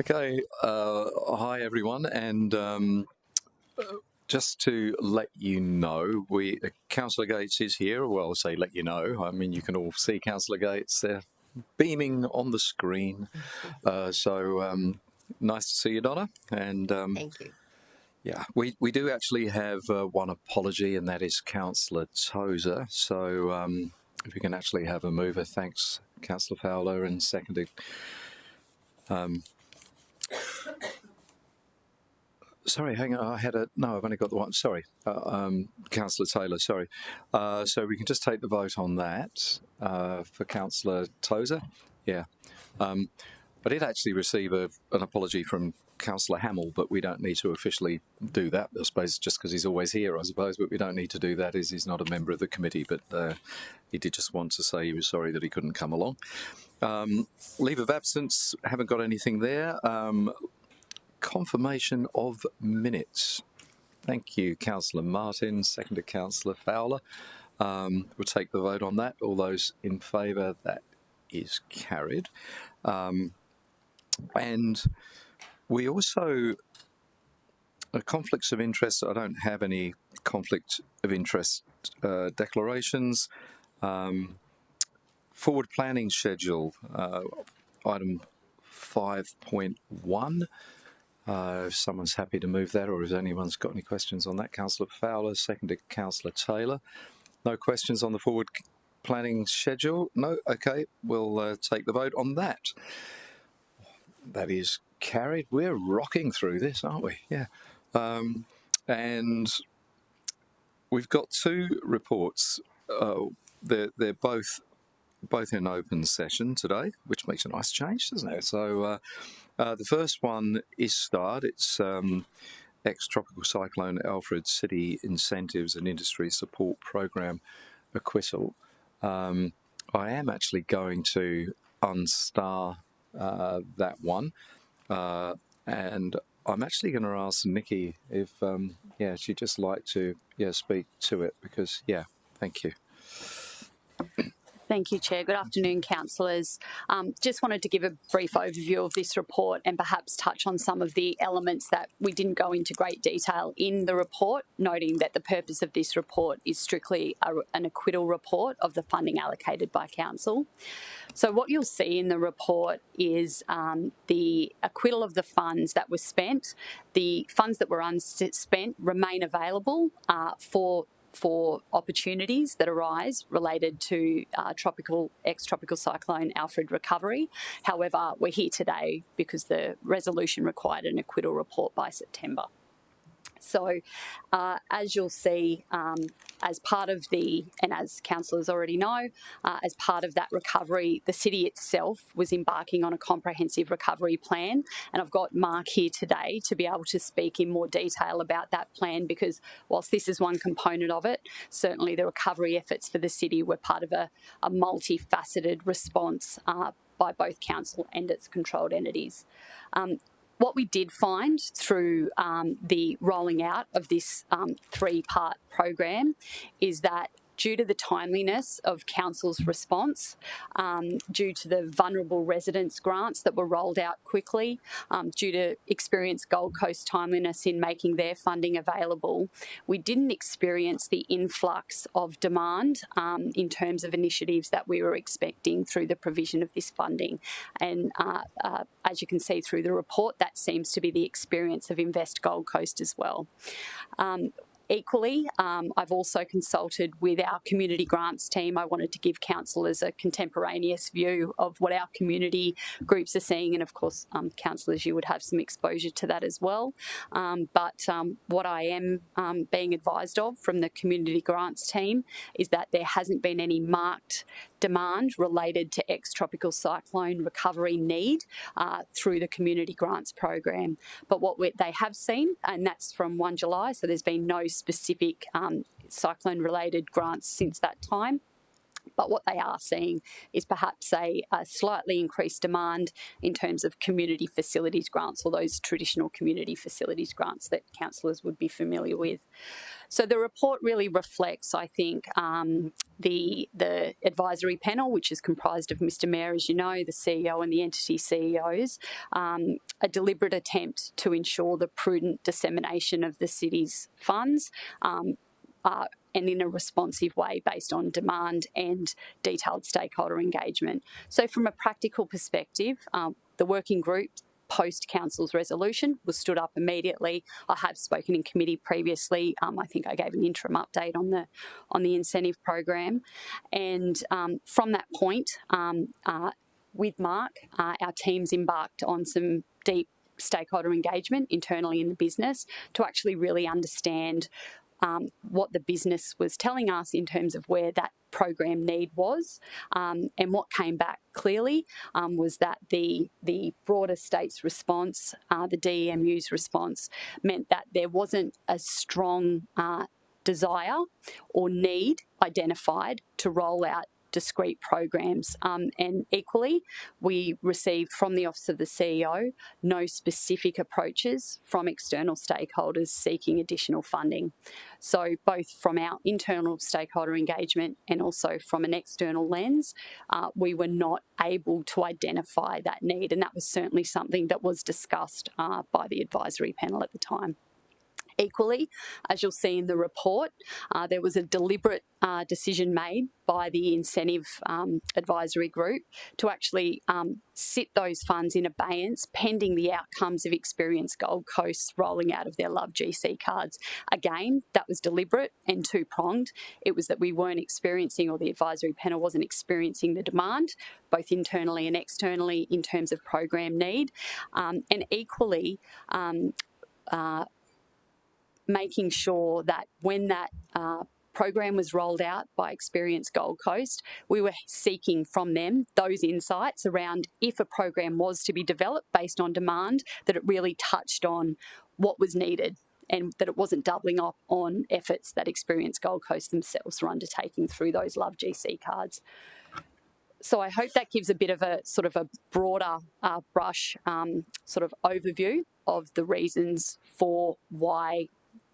Okay, hi everyone, and just to let you know, Councillor Gates is here. Well, I'll say let you know. I mean, you can all see Councillor Gates beaming on the screen. So nice to see you, Donna. And Thank you. yeah, we do actually have one apology, and that is Councillor Tozer. So if we can actually have a mover, thanks, Councillor Fowler, and seconded. Sorry, hang on. I've only got the one. Sorry, Councillor Taylor. Sorry. So we can just take the vote on that for Councillor Tozer. Yeah. I did actually receive an apology from Councillor Hamill, but we don't need to officially do that. I suppose just because he's always here, I suppose, but we don't need to do that as he's not a member of the committee, but he did just want to say he was sorry that he couldn't come along. Leave of absence, haven't got anything there. Confirmation of minutes. Thank you, Councillor Martin, seconded Councillor Fowler. We'll take the vote on that. All those in favour, that is carried. And we also, conflicts of interest, I don't have any conflict of interest declarations. Forward planning schedule, item 5.1. If someone's happy to move that, or if anyone's got any questions on that. Councillor Fowler, seconded Councillor Taylor. No questions on the forward planning schedule? No? Okay, we'll take the vote on that. That is carried. We're rocking through this, aren't we? Yeah. And we've got two reports. They're both in open session today, which makes a nice change, doesn't it? So the first one is starred. It's ex-tropical cyclone Alfred City Incentives and Industry Support Program Acquittal. I am actually going to unstar that one, and I'm actually going to ask Nikki if she'd just like to speak to it, because thank you. Thank you, Chair. Good afternoon, councillors. Just wanted to give a brief overview of this report and perhaps touch on some of the elements that we didn't go into great detail in the report, noting that the purpose of this report is strictly an acquittal report of the funding allocated by council. So what you'll see in the report is the acquittal of the funds that were spent. The funds that were unspent remain available for opportunities that arise related to ex-tropical cyclone Alfred recovery. However, we're here today because the resolution required an acquittal report by September. So as you'll see, as part of and as councillors already know, as part of that recovery, the city itself was embarking on a comprehensive recovery plan. And I've got Mark here today to be able to speak in more detail about that plan, because whilst this is one component of it, certainly the recovery efforts for the city were part of a multifaceted response by both council and its controlled entities. What we did find through the rolling out of this three-part program is that due to the timeliness of council's response, due to the vulnerable residents grants that were rolled out quickly, due to experienced Gold Coast timeliness in making their funding available, we didn't experience the influx of demand in terms of initiatives that we were expecting through the provision of this funding. And as you can see through the report, that seems to be the experience of Invest Gold Coast as well. Equally, I've also consulted with our community grants team. I wanted to give councillors a contemporaneous view of what our community groups are seeing, and of course, councillors, you would have some exposure to that as well. But what I am being advised of from the community grants team is that there hasn't been any marked demand related to ex-tropical cyclone recovery need through the community grants program. But what they have seen, and that's from 1 July, so there's been no specific cyclone-related grants since that time, But what they are seeing is perhaps a slightly increased demand in terms of community facilities grants, or those traditional community facilities grants that councillors would be familiar with. So the report really reflects, I think, the advisory panel, which is comprised of Mr Mayor, as you know, the CEO and the entity CEOs, a deliberate attempt to ensure the prudent dissemination of the city's funds, and in a responsive way based on demand and detailed stakeholder engagement. So from a practical perspective, the working group post-Council's resolution was stood up immediately. I have spoken in committee previously. I think I gave an interim update on the incentive program. And from that point, with Mark, our teams embarked on some deep stakeholder engagement internally in the business to actually really understand what the business was telling us in terms of where that program need was. And what came back clearly was that the broader state's response, the DEMU's response, meant that there wasn't a strong desire or need identified to roll out discrete programs. And equally, we received from the Office of the CEO no specific approaches from external stakeholders seeking additional funding. So both from our internal stakeholder engagement and also from an external lens, we were not able to identify that need, and that was certainly something that was discussed by the advisory panel at the time. Equally, as you'll see in the report, there was a deliberate decision made by the incentive advisory group to actually sit those funds in abeyance pending the outcomes of Experience Gold Coast's rolling out of their Love GC cards. Again, that was deliberate and two-pronged. It was that we weren't experiencing, or the advisory panel wasn't experiencing, the demand, both internally and externally, in terms of program need, and equally making sure that when that program was rolled out by Experience Gold Coast, we were seeking from them those insights around if a program was to be developed based on demand, that it really touched on what was needed and that it wasn't doubling up on efforts that Experience Gold Coast themselves were undertaking through those Love GC cards. So I hope that gives a bit of a sort of a broader brush sort of overview of the reasons for why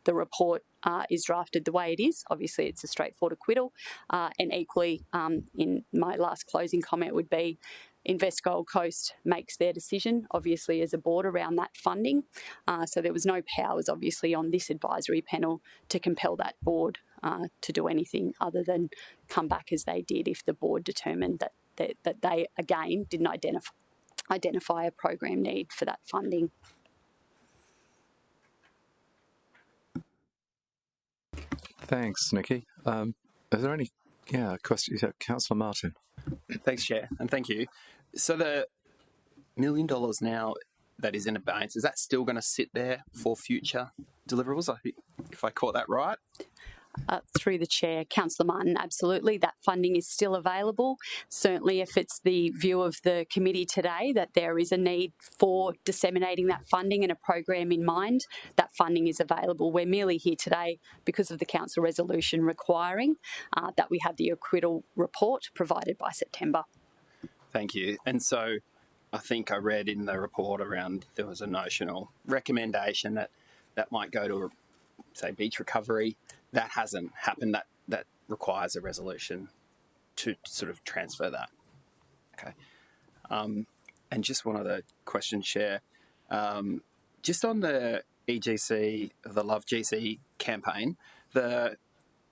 the report is drafted the way it is. Obviously, it's a straightforward acquittal. And equally, in my last closing comment would be, Invest Gold Coast makes their decision, obviously, as a board around that funding. So there was no powers, obviously, on this advisory panel to compel that board to do anything other than come back as they did if the board determined that they, again, didn't identify a program need for that funding. Thanks, Nikki. Are there any questions? Councillor Martin. Thanks, Chair, and thank you. So the $1 million now that is in abeyance, is that still going to sit there for future deliverables, if I caught that right? Through the Chair, Councillor Martin, absolutely, that funding is still available. Certainly, if it's the view of the committee today that there is a need for disseminating that funding and a program in mind, that funding is available. We're merely here today because of the council resolution requiring that we have the acquittal report provided by September. Thank you. And so I think I read in the report around there was a notional recommendation that might go to, say, beach recovery. That hasn't happened. That requires a resolution to sort of transfer that. Okay. And just one other question, Chair. Just on the EGC, the Love GC campaign, the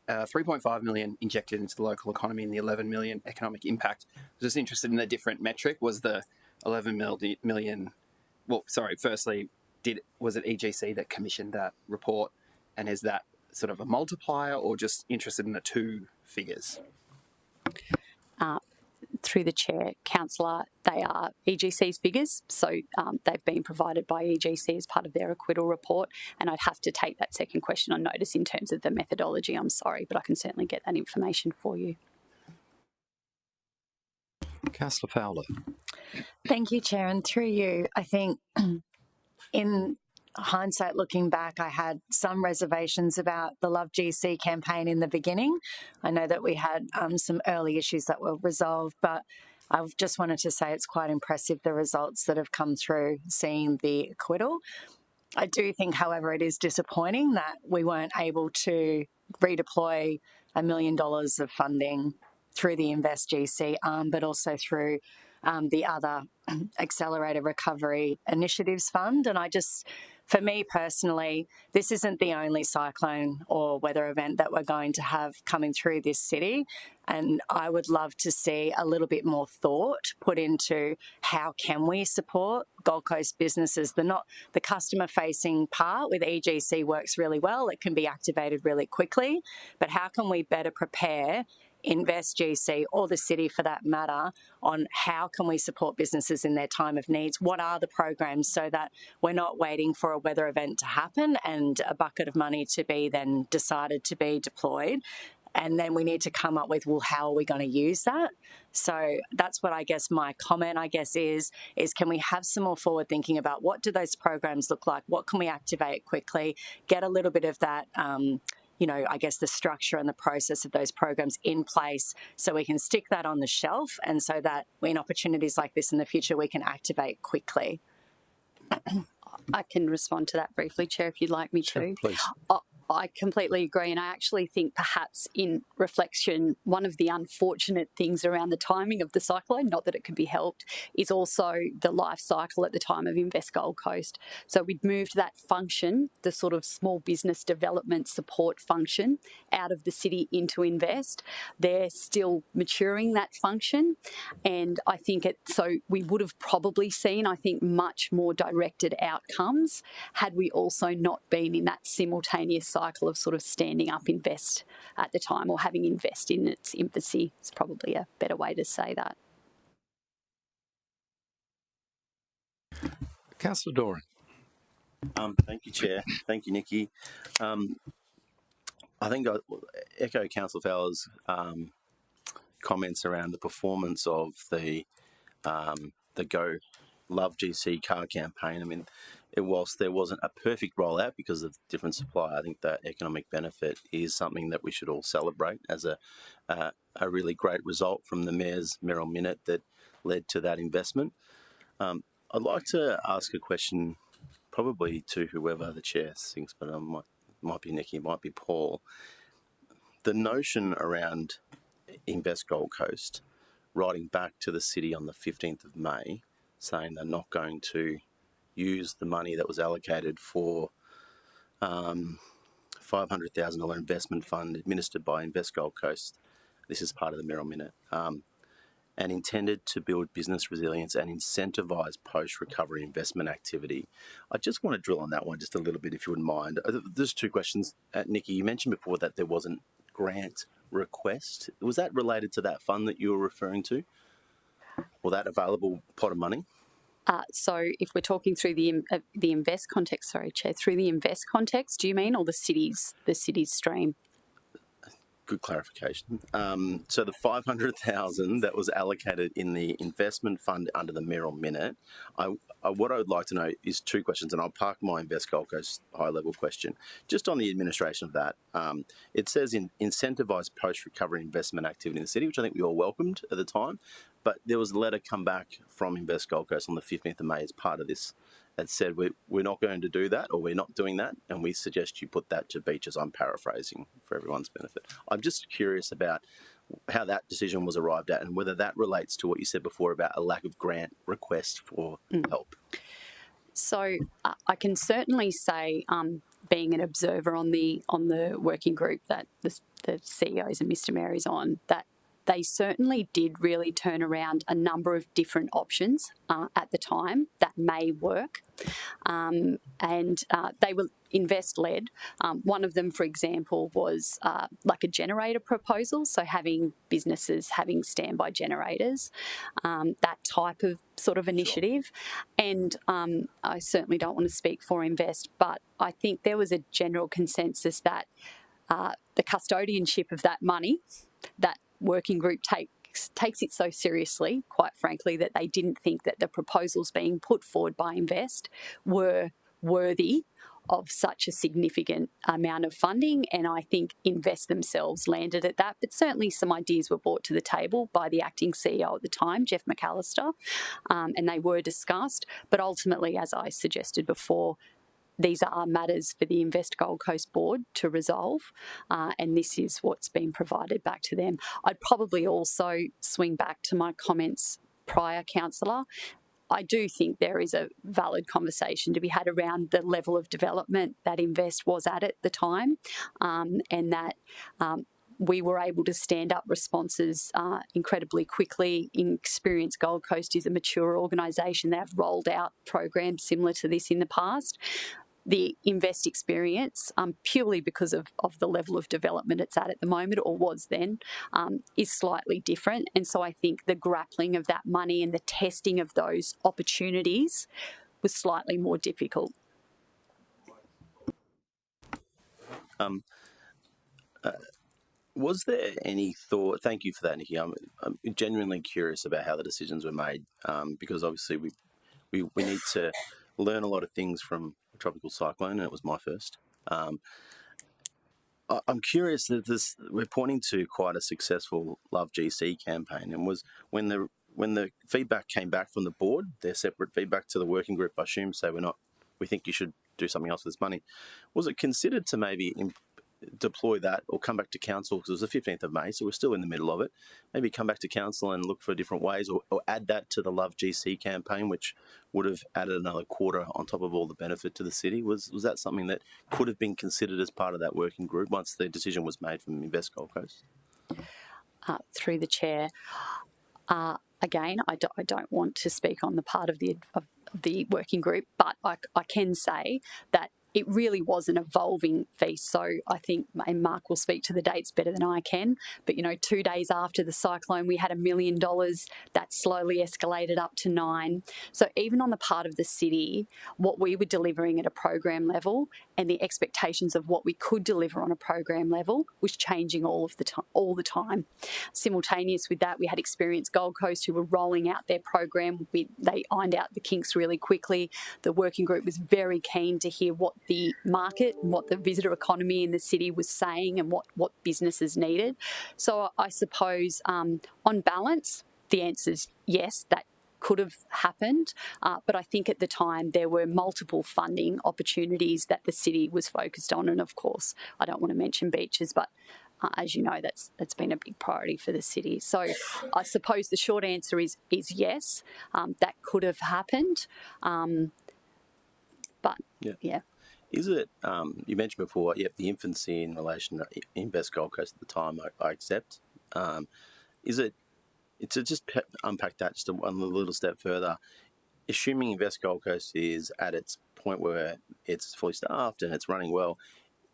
3.5 million injected into the local economy and the 11 million economic impact. I was just interested in a different metric. Was the 11 million, well, sorry, firstly, was it EGC that commissioned that report? And is that sort of a multiplier, or just interested in the two figures? Through the Chair, Councillor, they are EGC's figures, so they've been provided by EGC as part of their acquittal report, and I'd have to take that second question on notice in terms of the methodology. I'm sorry, but I can certainly get that information for you. Councillor Fowler. Thank you, Chair, and through you, I think in hindsight looking back, I had some reservations about the Love GC campaign in the beginning. I know that we had some early issues that were resolved, but I've just wanted to say it's quite impressive, the results that have come through seeing the acquittal. I do think, however, it is disappointing that we weren't able to redeploy $1 million of funding through the Invest GC arm, but also through the other Accelerator Recovery Initiatives Fund. And for me personally, this isn't the only cyclone or weather event that we're going to have coming through this city. And I would love to see a little bit more thought put into how can we support Gold Coast businesses. The customer-facing part with EGC works really well. It can be activated really quickly. But how can we better prepare Invest GC or the city for that matter on how can we support businesses in their time of needs? What are the programs so that we're not waiting for a weather event to happen and a bucket of money to be then decided to be deployed? And then we need to come up with, well, how are we going to use that? So that's what I guess my comment, is can we have some more forward thinking about what do those programs look like? What can we activate quickly? Get a little bit of that, the structure and the process of those programs in place so we can stick that on the shelf and so that when opportunities like this in the future, we can activate quickly. I can respond to that briefly, Chair, if you'd like me Sure, to. please. I completely agree, and I actually think perhaps in reflection, one of the unfortunate things around the timing of the cyclone, not that it could be helped, is also the life cycle at the time of Invest Gold Coast. So we'd moved that function, the sort of small business development support function, out of the city into Invest. They're still maturing that function, and I think so we would have probably seen, much more directed outcomes had we also not been in that simultaneous cycle of sort of standing up Invest at the time, or having Invest in its infancy is probably a better way to say that. Councillor Doran. Thank you, Chair. Thank you, Nikki. I think I echo Councillor Fowler's comments around the performance of the Go Love GC car campaign. I mean, whilst there wasn't a perfect rollout because of different supply, I think that economic benefit is something that we should all celebrate as a really great result from the Mayor's Merrill Minute that led to that investment. I'd like to ask a question, probably to whoever the chair thinks, but it might be Nikki, it might be Paul. The notion around Invest Gold Coast writing back to the city on the 15th of May, saying they're not going to use the money that was allocated for $500,000 investment fund administered by Invest Gold Coast. This is part of the Merrill Minute, and intended to build business resilience and incentivise post-recovery investment activity. I just want to drill on that one just a little bit, if you wouldn't mind. There's two questions. Nikki, you mentioned before that there wasn't grant request. Was that related to that fund that you were referring to, or that available pot of money? So if we're talking through the Invest context, sorry, Chair, through the Invest context, do you mean, or the city's stream? Good clarification. So the $500,000 that was allocated in the investment fund under the Merrill Minute, what I would like to know is two questions, and I'll park my Invest Gold Coast high-level question. Just on the administration of that, it says incentivise post-recovery investment activity in the city, which I think we all welcomed at the time, but there was a letter come back from Invest Gold Coast on the 15th of May as part of this that said we're not going to do that, or we're not doing that, and we suggest you put that to beaches. I'm paraphrasing for everyone's benefit. I'm just curious about how that decision was arrived at and whether that relates to what you said before about a lack of grant request for help. So I can certainly say, being an observer on the working group that the CEOs and Mr Mayor is on, that they certainly did really turn around a number of different options at the time that may work. And they were Invest-led. One of them, for example, was like a generator proposal, so having businesses having standby generators, that type of sort of initiative. And I certainly don't want to speak for Invest, but I think there was a general consensus that the custodianship of that money, that working group takes it so seriously, quite frankly, that they didn't think that the proposals being put forward by Invest were worthy of such a significant amount of funding, and I think Invest themselves landed at that. But certainly some ideas were brought to the table by the acting CEO at the time, Jeff McAllister, and they were discussed. But ultimately, as I suggested before, these are matters for the Invest Gold Coast board to resolve, and this is what's been provided back to them. I'd probably also swing back to my comments prior, Councillor. I do think there is a valid conversation to be had around the level of development that Invest was at the time, and that we were able to stand up responses incredibly quickly. Experience Gold Coast is a mature organisation. They have rolled out programs similar to this in the past. The Invest experience, purely because of the level of development it's at the moment, or was then, is slightly different. And so I think the grappling of that money and the testing of those opportunities was slightly more difficult. Was there any thought? Thank you for that, Nikki. I'm genuinely curious about how the decisions were made, because obviously we need to learn a lot of things from a tropical cyclone, and it was my first. I'm curious that we're pointing to quite a successful Love GC campaign, and was when the feedback came back from the board, their separate feedback to the working group, I assume, say we think you should do something else with this money. Was it considered to maybe deploy that or come back to council, because it was the 15th of May, so we're still in the middle of it, maybe come back to council and look for different ways, or add that to the Love GC campaign, which would have added another quarter on top of all the benefit to the city? Was that something that could have been considered as part of that working group once the decision was made from Invest Gold Coast? Through the chair, again, I don't want to speak on the part of the working group, but I can say that it really was an evolving feast. So I think, and Mark will speak to the dates better than I can, but 2 days after the cyclone, we had $1 million. That slowly escalated up to $9 million. So even on the part of the city, what we were delivering at a program level and the expectations of what we could deliver on a program level was changing all the time. Simultaneous with that, we had Experience Gold Coast, who were rolling out their program. They ironed out the kinks really quickly. The working group was very keen to hear what the market and what the visitor economy in the city was saying and what businesses needed. So I suppose on balance, the answer is yes, that could have happened. But I think at the time there were multiple funding opportunities that the city was focused on. And of course, I don't want to mention beaches, but as you know, that's been a big priority for the city. So I suppose the short answer is yes, that could have happened. But yeah. Is it, you mentioned before, the infancy in relation to Invest Gold Coast at the time, I accept. Is it, to just unpack that just a little step further, assuming Invest Gold Coast is at its point where it's fully staffed and it's running well,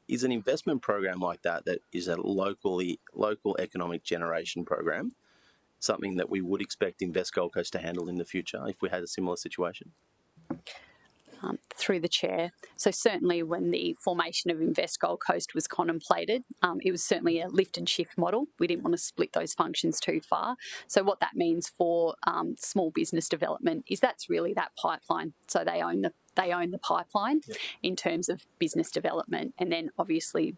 is an investment program like that is a local economic generation program something that we would expect Invest Gold Coast to handle in the future if we had a similar situation? Through the chair. So certainly when the formation of Invest Gold Coast was contemplated, it was certainly a lift and shift model. We didn't want to split those functions too far. So what that means for small business development is that's really that pipeline. So they own the pipeline in terms of business development, and then obviously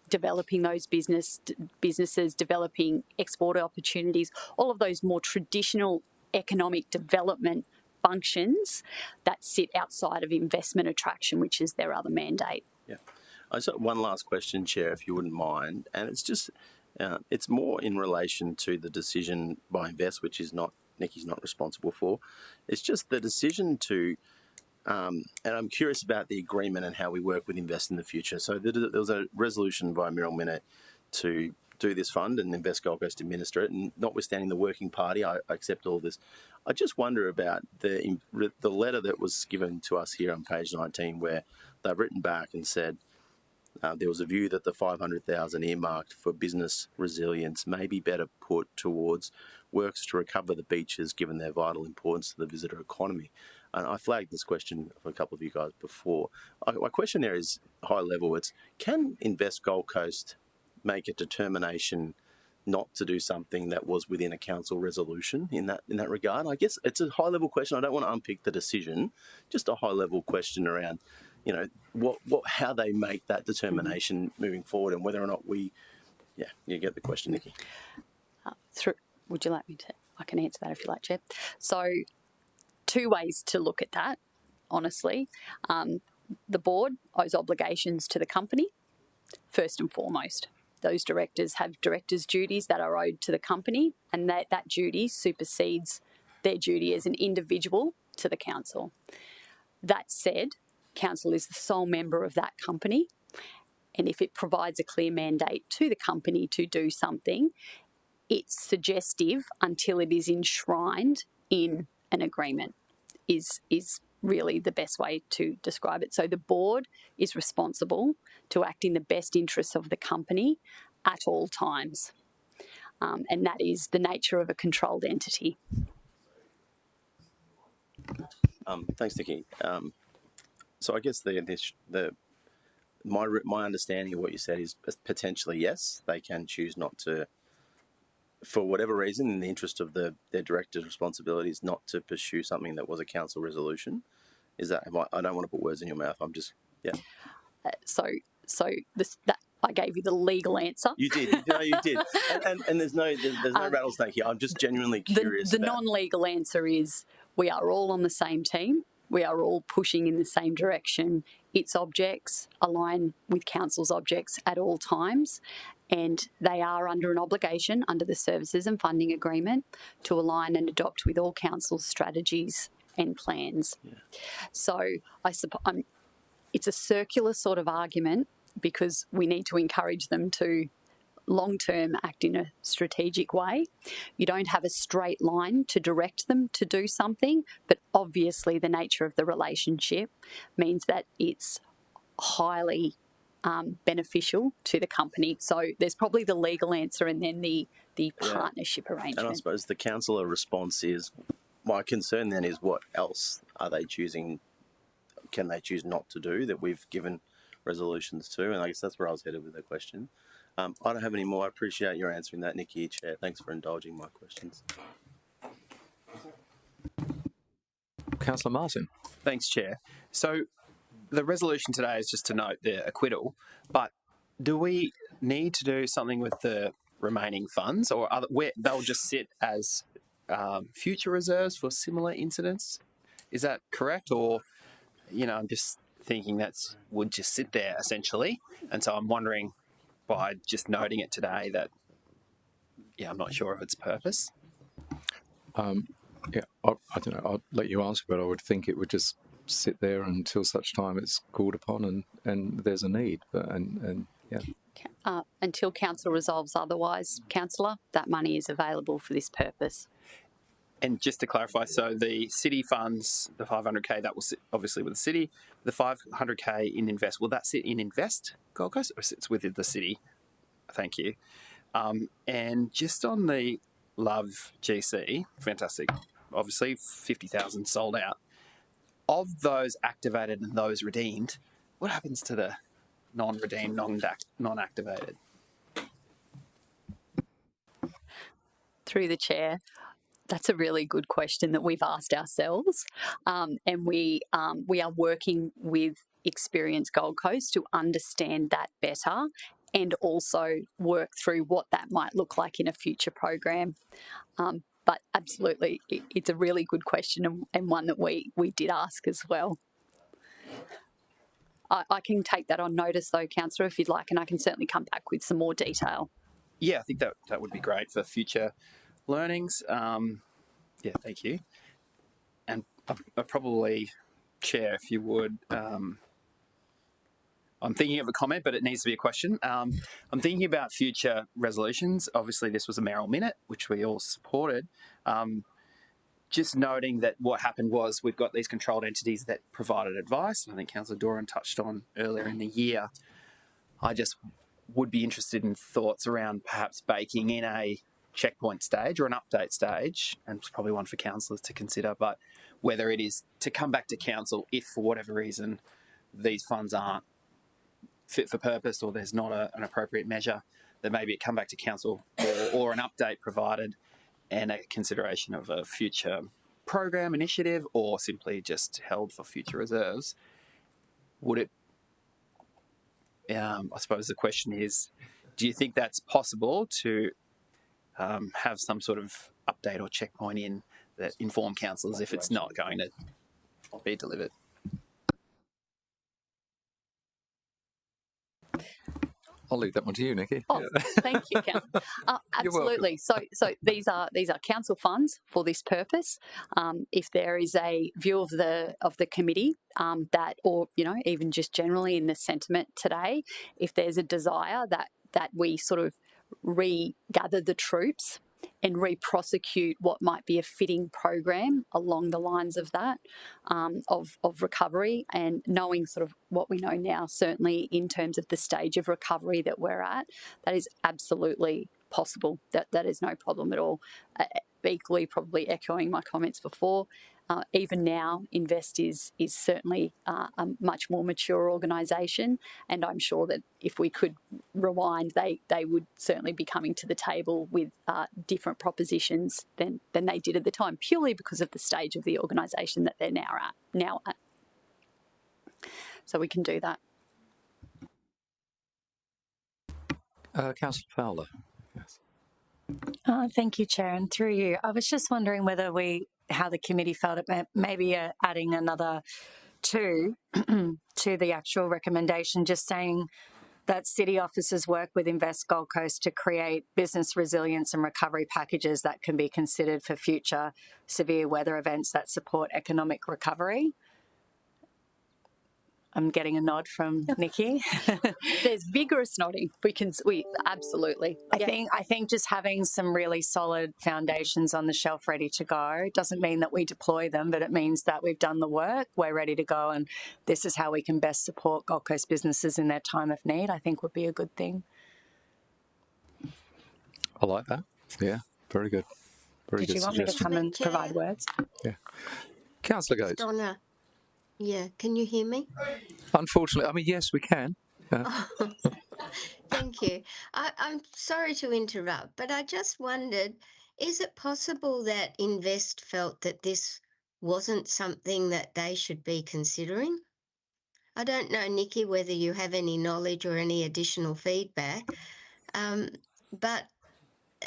developing those businesses, developing export opportunities, all of those more traditional economic development functions that sit outside of investment attraction, which is their other mandate. Yeah. I just got one last question, Chair, if you wouldn't mind, and it's just it's more in relation to the decision by Invest, which is not Nikki's not responsible for. It's just the decision to, and I'm curious about the agreement and how we work with Invest in the future. So there was a resolution by Muriel Minute to do this fund and Invest Gold Coast administer it, and notwithstanding the working party, I accept all this. I just wonder about the letter that was given to us here on page 19, where they've written back and said there was a view that the $500,000 earmarked for business resilience may be better put towards works to recover the beaches, given their vital importance to the visitor economy. And I flagged this question for a couple of you guys before. My question there is high level. It's, can Invest Gold Coast make a determination not to do something that was within a council resolution in that regard? I guess it's a high level question. I don't want to unpick the decision, just a high level question around, how they make that determination moving forward, and whether or not you get the question, Nikki. Would you like me to? I can answer that if you like, Chair. So, two ways to look at that, honestly. The board owes obligations to the company, first and foremost. Those directors have directors' duties that are owed to the company, and that duty supersedes their duty as an individual to the council. That said, council is the sole member of that company, and if it provides a clear mandate to the company to do something, it's suggestive until it is enshrined in an agreement, is really the best way to describe it. So the board is responsible to act in the best interests of the company at all times. And that is the nature of a controlled entity. Thanks, Nikki. So I guess my understanding of what you said is potentially yes, they can choose not to, for whatever reason, in the interest of their director's responsibilities, not to pursue something that was a council resolution. Is that? I don't want to put words in your mouth. I'm just So that I gave you the legal answer. You did. No, you did. And there's no rattlesnake here. I'm just genuinely curious. The non-legal answer is we are all on the same team. We are all pushing in the same direction. Its objects align with council's objects at all times, and they are under an obligation under the Services and Funding Agreement to align and adopt with all council's strategies and plans. Yeah. So I suppose it's a circular sort of argument, because we need to encourage them to long-term act in a strategic way. You don't have a straight line to direct them to do something, but obviously the nature of the relationship means that it's highly beneficial to the company. So there's probably the legal answer and then the partnership arrangement. And I suppose the councillor response is, my concern then is, what else are they choosing? Can they choose not to do that we've given resolutions to? And I guess that's where I was headed with the question. I don't have any more. I appreciate your answering that, Nikki, Chair. Thanks for indulging my questions. Councillor Martin. Thanks, Chair. So the resolution today is just to note the acquittal, but do we need to do something with the remaining funds, or where they'll just sit as future reserves for similar incidents? Is that correct? Or, I'm just thinking would just sit there essentially. And so I'm wondering, by just noting it today, that, I'm not sure of its purpose. I don't know. I'll let you answer, but I would think it would just sit there until such time it's called upon and there's a need. Until council resolves otherwise, councillor, that money is available for this purpose. And just to clarify, so the city funds, the 500K, that will sit obviously with the city. The 500K in Invest, will that sit in Invest Gold Coast, or sits within the city? Thank you. And just on the Love GC, fantastic. Obviously, 50,000 sold out. Of those activated and those redeemed, what happens to the non-redeemed, non-activated? Through the chair, that's a really good question that we've asked ourselves, and we are working with Experience Gold Coast to understand that better, and also work through what that might look like in a future program. But absolutely, it's a really good question, and one that we did ask as well. I can take that on notice though, Councillor, if you'd like, and I can certainly come back with some more detail. Yeah, I think that would be great for future learnings. Thank you. And I probably, Chair, if you would, I'm thinking of a comment, but it needs to be a question. I'm thinking about future resolutions. Obviously, this was a mayoral minute, which we all supported. Just noting that what happened was we've got these controlled entities that provided advice. I think Councillor Doran touched on earlier in the year. I just would be interested in thoughts around perhaps baking in a checkpoint stage or an update stage, and it's probably one for councillors to consider, but whether it is to come back to council if for whatever reason these funds aren't fit for purpose or there's not an appropriate measure, that maybe it come back to council or an update provided and a consideration of a future program initiative or simply just held for future reserves. Would it, I suppose the question is, do you think that's possible to have some sort of update or checkpoint in that inform councillors if it's not going to be delivered? I'll leave that one to you, Nikki. Oh, thank you, Council. Absolutely. So these are council funds for this purpose. If there is a view of the committee that, or even just generally in the sentiment today, if there's a desire that we sort of regather the troops and re-prosecute what might be a fitting program along the lines of that, of recovery, and knowing sort of what we know now, certainly in terms of the stage of recovery that we're at, that is absolutely possible. That is no problem at all. Equally, probably echoing my comments before, even now, Invest is certainly a much more mature organisation, and I'm sure that if we could rewind, they would certainly be coming to the table with different propositions than they did at the time, purely because of the stage of the organisation that they're now at. So we can do that. Councillor Fowler. Yes. Thank you, Chair, and through you. I was just wondering how the committee felt it maybe adding another 2 to the actual recommendation, just saying that city officers work with Invest Gold Coast to create business resilience and recovery packages that can be considered for future severe weather events that support economic recovery. I'm getting a nod from Nikki. There's vigorous nodding. We absolutely. I think just having some really solid foundations on the shelf ready to go doesn't mean that we deploy them, but it means that we've done the work, we're ready to go, and this is how we can best support Gold Coast businesses in their time of need, I think would be a good thing. I like that. Yeah, very good. Very Did good you want me to suggestion. come and provide words? Yeah. Councillor Gates. Donna, yeah, can you hear me? Unfortunately, I mean, yes, we can. Thank you. I'm sorry to interrupt, but I just wondered, is it possible that Invest felt that this wasn't something that they should be considering? I don't know, Nikki, whether you have any knowledge or any additional feedback, but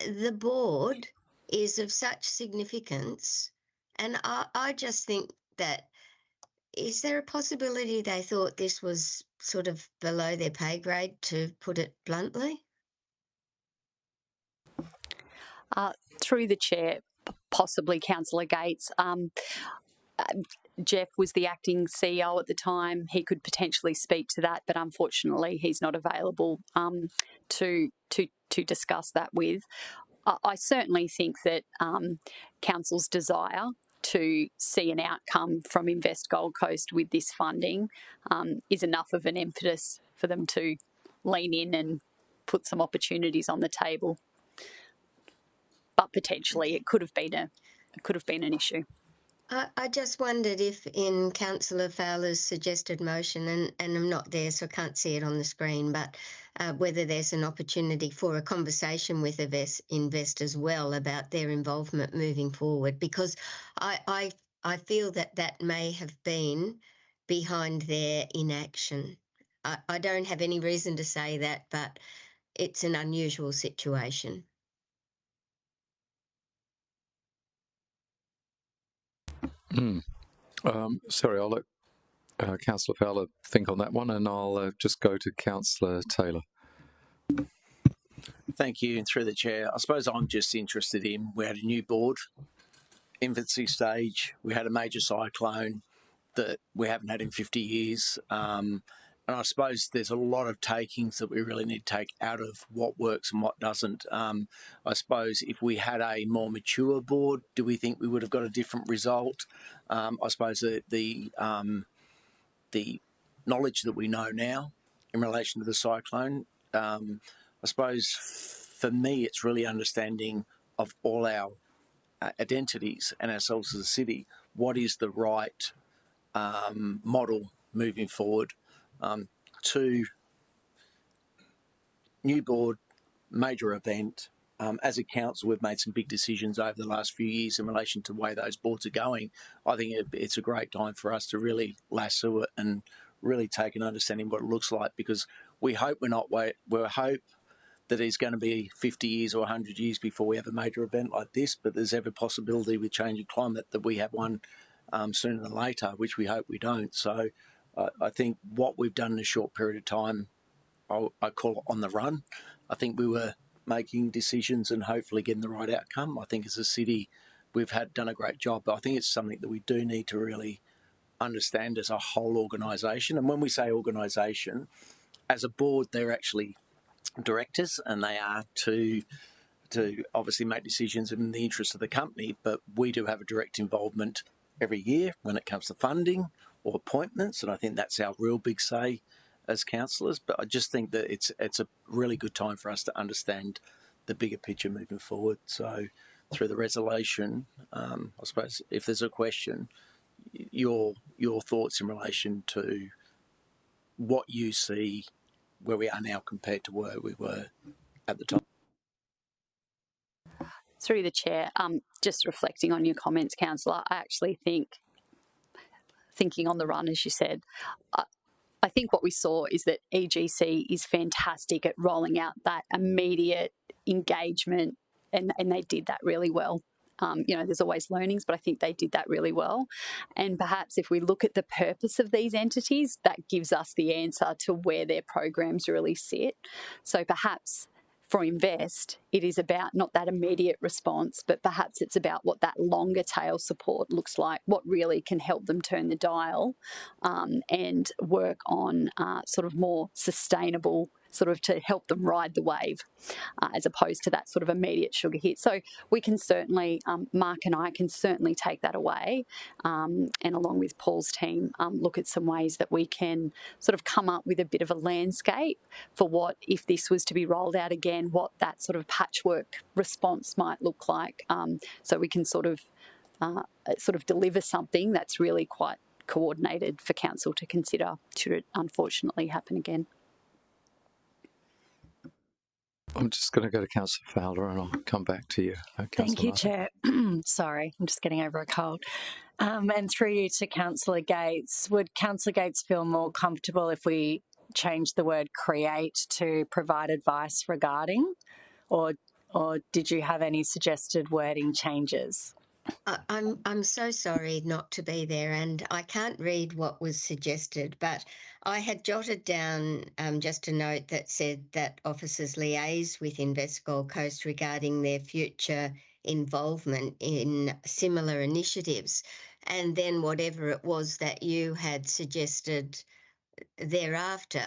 the board is of such significance, and I just think that, is there a possibility they thought this was sort of below their pay grade, to put it bluntly? Through the chair, possibly Councillor Gates. Jeff was the acting CEO at the time. He could potentially speak to that, but unfortunately he's not available to discuss that with. I certainly think that Council's desire to see an outcome from Invest Gold Coast with this funding is enough of an impetus for them to lean in and put some opportunities on the table. But potentially it could have been an issue. I just wondered if in Councillor Fowler's suggested motion, and I'm not there so I can't see it on the screen, but whether there's an opportunity for a conversation with Invest as well about their involvement moving forward, because I feel that may have been behind their inaction. I don't have any reason to say that, but it's an unusual situation. Sorry, I'll let Councillor Fowler think on that one, and I'll just go to Councillor Taylor. Thank you, and through the chair, I suppose I'm just interested in, we had a new board, infancy stage, we had a major cyclone that we haven't had in 50 years, and I suppose there's a lot of takings that we really need to take out of what works and what doesn't. I suppose if we had a more mature board, do we think we would have got a different result? I suppose the knowledge that we know now in relation to the cyclone, I suppose for me it's really understanding of all our identities and ourselves as a city, what is the right model moving forward. To new board, major event. As a council, we've made some big decisions over the last few years in relation to the way those boards are going. I think it's a great time for us to really lasso it and really take an understanding of what it looks like, because we hope we hope that it's going to be 50 years or 100 years before we have a major event like this, but there's every possibility with changing climate that we have one sooner than later, which we hope we don't. So I think what we've done in a short period of time, I call it on the run. I think we were making decisions and hopefully getting the right outcome. I think as a city, we've done a great job, but I think it's something that we do need to really understand as a whole organisation. And when we say organisation, as a board, they're actually directors, and they are to obviously make decisions in the interest of the company, but we do have a direct involvement every year when it comes to funding or appointments, and I think that's our real big say as councillors. But I just think that it's a really good time for us to understand the bigger picture moving forward. So through the resolution, I suppose if there's a question, your thoughts in relation to what you see where we are now compared to where we were at the time. Through the chair, just reflecting on your comments, councillor, I actually think, thinking on the run, as you said, I think what we saw is that EGC is fantastic at rolling out that immediate engagement, and they did that really well. There's always learnings, but I think they did that really well. And perhaps if we look at the purpose of these entities, that gives us the answer to where their programs really sit. So perhaps for Invest, it is about not that immediate response, but perhaps it's about what that longer tail support looks like, what really can help them turn the dial and work on sort of more sustainable, sort of to help them ride the wave, as opposed to that sort of immediate sugar hit. So we can certainly, Mark and I can certainly take that away, and along with Paul's team, look at some ways that we can sort of come up with a bit of a landscape for what, if this was to be rolled out again, what that sort of patchwork response might look like, so we can sort of deliver something that's really quite coordinated for council to consider should it unfortunately happen again. I'm just going to go to Councillor Fowler and I'll come back to you. Thank you, Chair. Sorry, I'm just getting over a cold. And through you to Councillor Gates, would Councillor Gates feel more comfortable if we change the word create to provide advice regarding, or did you have any suggested wording changes? I'm so sorry not to be there, and I can't read what was suggested, but I had jotted down just a note that said that officers liaise with Invest Gold Coast regarding their future involvement in similar initiatives, and then whatever it was that you had suggested thereafter,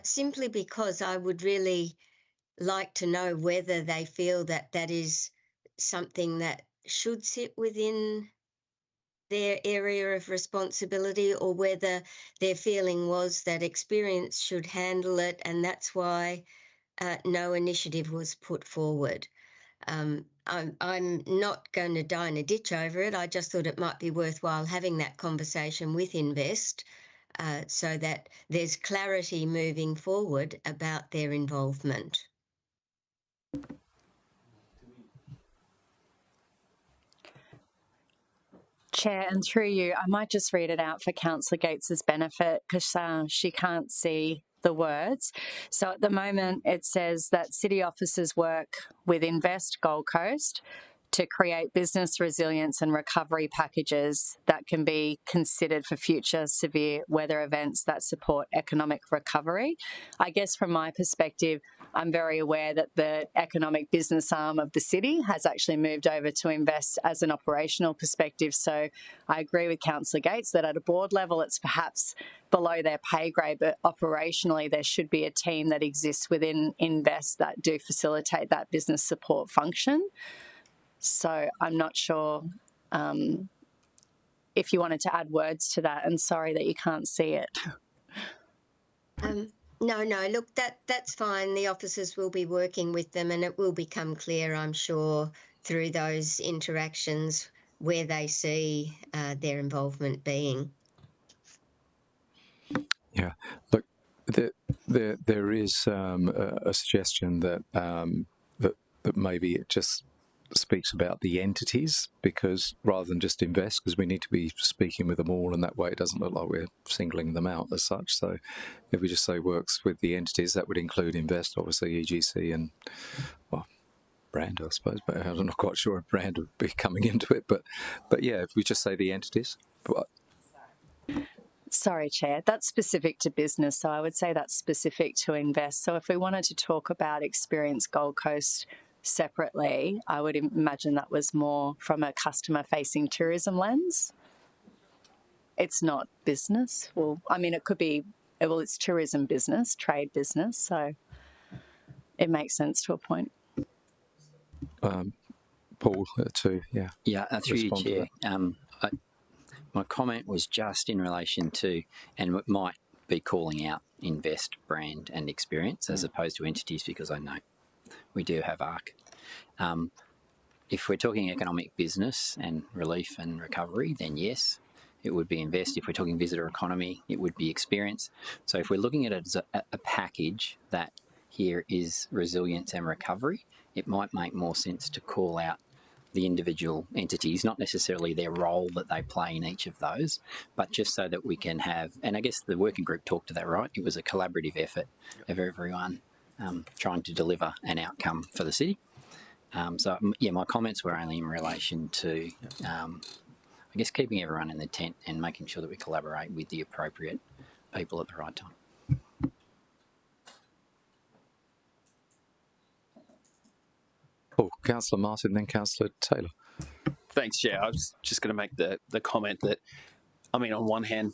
simply because I would really like to know whether they feel that that is something that should sit within their area of responsibility, or whether their feeling was that experience should handle it, and that's why no initiative was put forward. I'm not going to die in a ditch over it. I just thought it might be worthwhile having that conversation with Invest so that there's clarity moving forward about their involvement. Chair, and through you, I might just read it out for Councillor Gates's benefit because she can't see the words. So at the moment, it says that city officers work with Invest Gold Coast to create business resilience and recovery packages that can be considered for future severe weather events that support economic recovery. I guess from my perspective, I'm very aware that the economic business arm of the city has actually moved over to Invest as an operational perspective. So I agree with Councillor Gates that at a board level, it's perhaps below their pay grade, but operationally there should be a team that exists within Invest that do facilitate that business support function. So I'm not sure if you wanted to add words to that, and sorry that you can't see it. No, look, that's fine. The officers will be working with them, and it will become clear, I'm sure, through those interactions where they see their involvement being. Yeah, look, there is a suggestion that that maybe it just speaks about the entities, because rather than just invest, because we need to be speaking with them all, and that way it doesn't look like we're singling them out as such. So if we just say works with the entities, that would include invest, obviously EGC and, well, brand, I suppose, but I'm not quite sure if brand would be coming into it. But yeah, if we just say the entities. But Sorry, Chair, that's specific to business, so I would say that's specific to invest. So if we wanted to talk about Experience Gold Coast separately, I would imagine that was more from a customer-facing tourism lens. It's not business. Well, I mean, it could be, well, it's tourism business, trade business, so it makes sense to a point. Paul, too, yeah. Yeah, through you, Respond to Chair. My comment was just in relation to, and it might be calling out invest, brand and experience as opposed to entities, because I know we do have ARC. If we're talking economic business and relief and recovery, then yes, it would be invest. If we're talking visitor economy, it would be experience. So if we're looking at it as a package that here is resilience and recovery, it might make more sense to call out the individual entities, not necessarily their role that they play in each of those, but just so that we can have, and I guess the working group talked to that, right? It was a collaborative effort of everyone trying to deliver an outcome for the city. So, yeah, my comments were only in relation to, I guess, keeping everyone in the tent and making sure that we collaborate with the appropriate people at the right time. Oh, Councillor Martin, then Councillor Taylor. Thanks, Chair. I was just going to make the comment that, I mean, on one hand,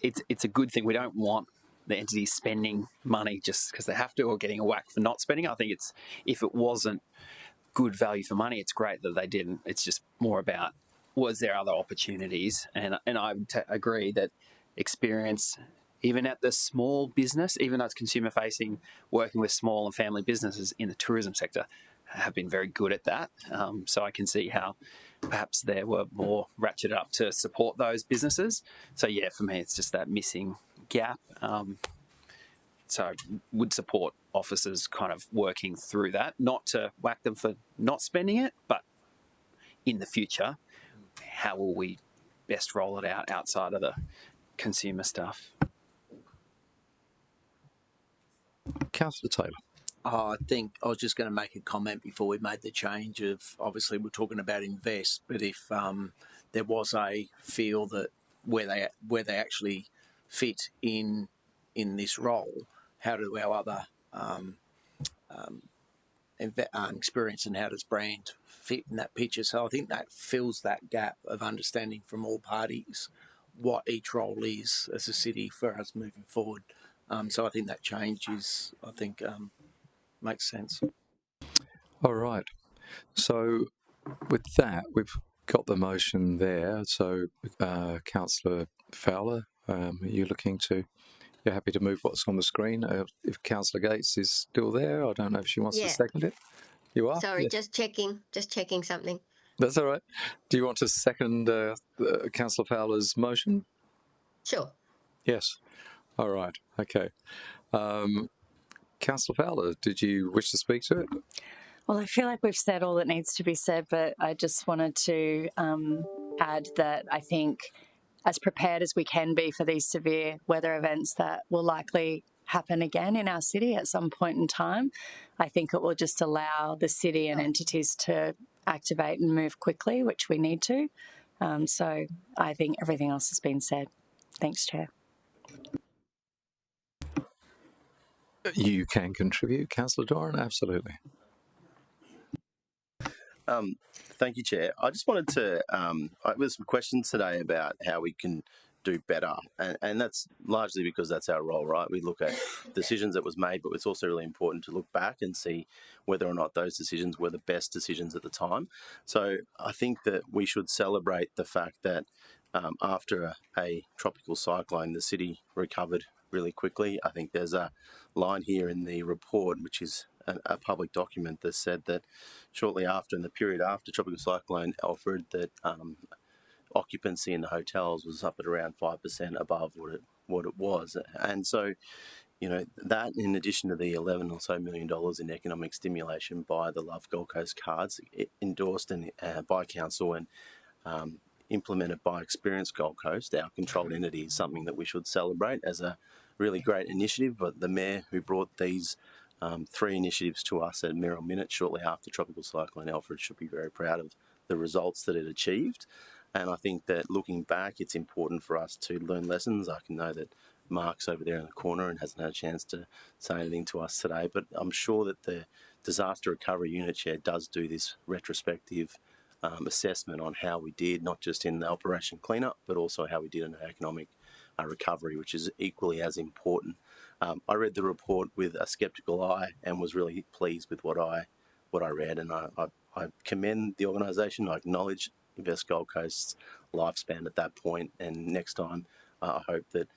it's a good thing. We don't want the entities spending money just because they have to, or getting a whack for not spending. I think it's, if it wasn't good value for money, it's great that they didn't. It's just more about, was there other opportunities? And I would agree that experience, even at the small business, even though it's consumer facing, working with small and family businesses in the tourism sector, have been very good at that. So I can see how perhaps there were more ratcheted up to support those businesses. So yeah, for me, it's just that missing gap. So I would support officers kind of working through that, not to whack them for not spending it, but in the future, how will we best roll it out outside of the consumer stuff? Councillor Taylor. I think I was just going to make a comment before we made the change of, obviously we're talking about invest, but if there was a feel that where they actually fit in this role, how do our other experience and how does brand fit in that picture? So I think that fills that gap of understanding from all parties what each role is as a city for us moving forward. So I think that change is, I think, makes sense. All right. So with that, we've got the motion there. So Councillor Fowler, are you looking to, you're happy to move what's on the screen? If Councillor Gates is still there, I don't know if she wants to second it. You are? Sorry, Yes. just checking something. That's all right. Do you want to second Councillor Fowler's motion? Sure. Yes. All right. Okay. Councillor Fowler, did you wish to speak to it? Well, I feel like we've said all that needs to be said, but I just wanted to add that I think as prepared as we can be for these severe weather events that will likely happen again in our city at some point in time, I think it will just allow the city and entities to activate and move quickly, which we need to. So I think everything else has been said. Thanks, Chair. You can contribute, Councillor Doran, absolutely. Thank you, Chair. I just wanted to, there's some questions today about how we can do better, and that's largely because that's our role, right? We look at decisions that was made, but it's also really important to look back and see whether or not those decisions were the best decisions at the time. So I think that we should celebrate the fact that after a tropical cyclone, the city recovered really quickly. I think there's a line here in the report, which is a public document, that said that shortly after, in the period after Tropical Cyclone Alfred, that occupancy in the hotels was up at around 5% above what it was. And so that in addition to the $11 or so million in economic stimulation by the Love Gold Coast cards, endorsed by council and implemented by Experience Gold Coast, our controlled entity, is something that we should celebrate as a really great initiative. But the Mayor who brought these 3 initiatives to us at Merrill Minute shortly after Tropical Cyclone Alfred should be very proud of the results that it achieved. And I think that looking back, it's important for us to learn lessons. I can know that Mark's over there in the corner and hasn't had a chance to say anything to us today, but I'm sure that the Disaster Recovery Unit Chair does do this retrospective assessment on how we did, not just in the operation cleanup, but also how we did in the economic recovery, which is equally as important. I read the report with a sceptical eye and was really pleased with what I read, and I commend the organisation. I acknowledge Invest Gold Coast's lifespan at that point, and next time I hope that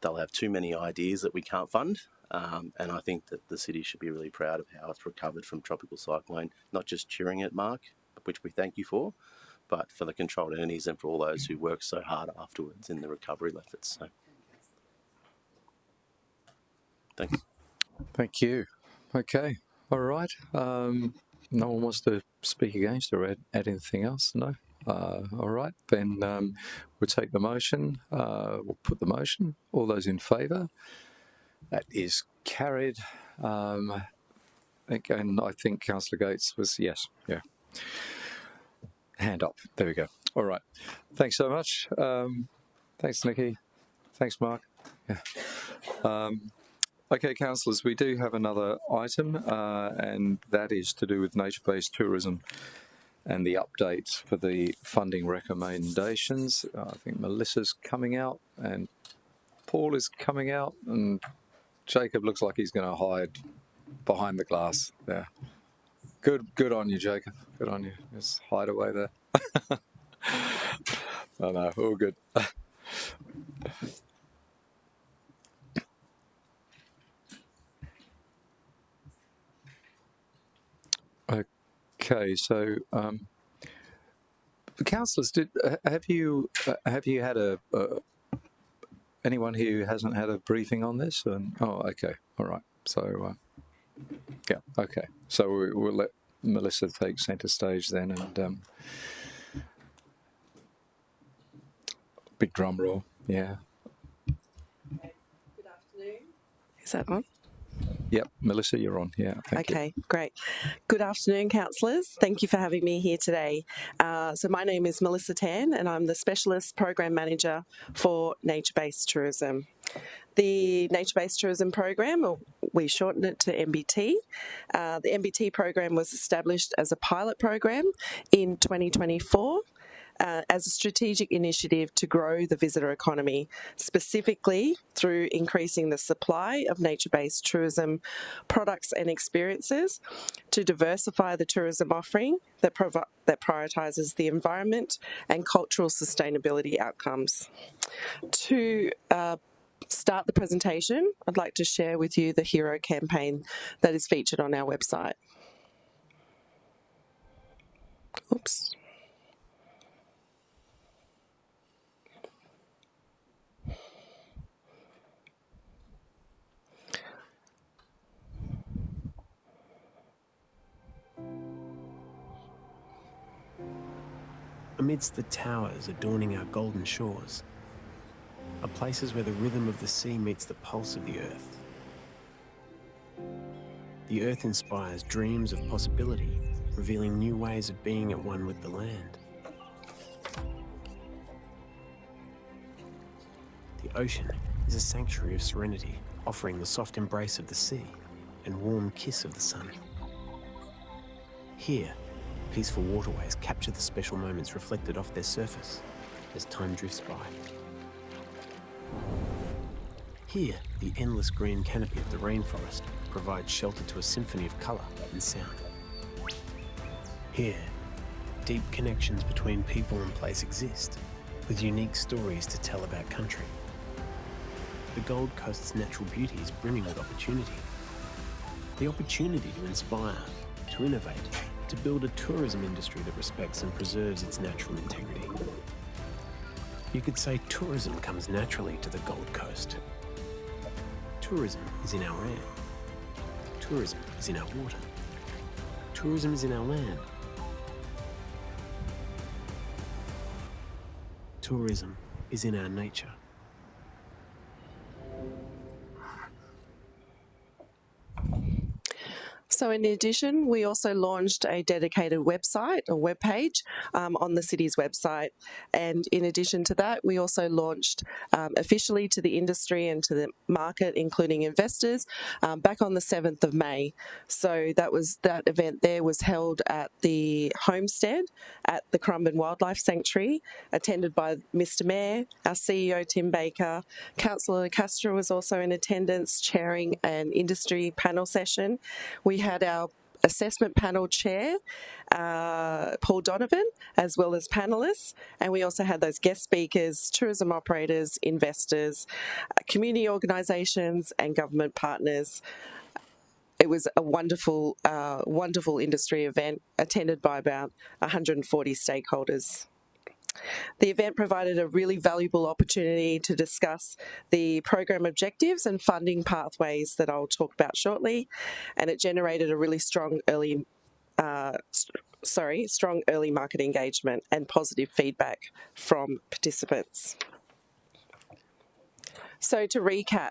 they'll have too many ideas that we can't fund, and I think that the city should be really proud of how it's recovered from tropical cyclone, not just during it, Mark, which we thank you for, but for the controlled entities and for all those who worked so hard afterwards in the recovery efforts. So, thanks. Thank you. Okay. All right. No one wants to speak against or add anything else? No? All right. Then we'll take the motion. We'll put the motion. All those in favour? That is carried. Again, I think Councillor Gates was yes. Yeah. Hand up. There we go. All right. Thanks so much. Thanks, Nikki. Thanks, Mark. Yeah. Okay, councillors, we do have another item, and that is to do with nature-based tourism and the updates for the funding recommendations. I think Melissa's coming out, and Paul is coming out, and Jacob looks like he's going to hide behind the glass there. Good on you, Jacob. Good on you. Just hide away there. No, all good. Okay, so the councillors, have you had anyone who hasn't had a briefing on this? Oh, okay, all right. So yeah, okay. So we'll let Melissa take centre stage then, and big drum roll. Yeah. Good afternoon. Is that on? Yep, Melissa, you're on. Yeah. Okay, great. Good afternoon, councillors. Thank you for having me here today. So my name is Melissa Tan, and I'm the Specialist Program Manager for Nature-Based Tourism. The Nature-Based Tourism Program, or we shortened it to NBT. The NBT program was established as a pilot program in 2024. As a strategic initiative to grow the visitor economy, specifically through increasing the supply of nature-based tourism products and experiences, to diversify the tourism offering that prioritises the environment and cultural sustainability outcomes. To start the presentation, I'd like to share with you the hero campaign that is featured on our website. Oops. Amidst the towers adorning our golden shores are places where the rhythm of the sea meets the pulse of the earth. The earth inspires dreams of possibility, revealing new ways of being at one with the land. The ocean is a sanctuary of serenity, offering the soft embrace of the sea and warm kiss of the sun. Here, peaceful waterways capture the special moments reflected off their surface as time drifts by. Here, the endless green canopy of the rainforest provides shelter to a symphony of colour and sound. Here, deep connections between people and place exist, with unique stories to tell about country. The Gold Coast's natural beauty is brimming with opportunity. The opportunity to inspire, to innovate, to build a tourism industry that respects and preserves its natural integrity. You could say tourism comes naturally to the Gold Coast. Tourism is in our air. Tourism is in our water. Tourism is in our land. Tourism is in our nature. So in addition, we also launched a dedicated website or webpage on the city's website. And in addition to that, we also launched officially to the industry and to the market, including investors, back on the 7th of May. So that event there was held at the Homestead at the Currumbin Wildlife Sanctuary, attended by Mr. Mayor, our CEO, Tim Baker. Councillor Castro was also in attendance, chairing an industry panel session. We had our assessment panel chair, Paul Donovan, as well as panellists, and we also had those guest speakers, tourism operators, investors, community organisations and government partners. It was a wonderful, wonderful industry event attended by about 140 stakeholders. The event provided a really valuable opportunity to discuss the program objectives and funding pathways that I'll talk about shortly, and it generated a really strong early market engagement and positive feedback from participants. So to recap,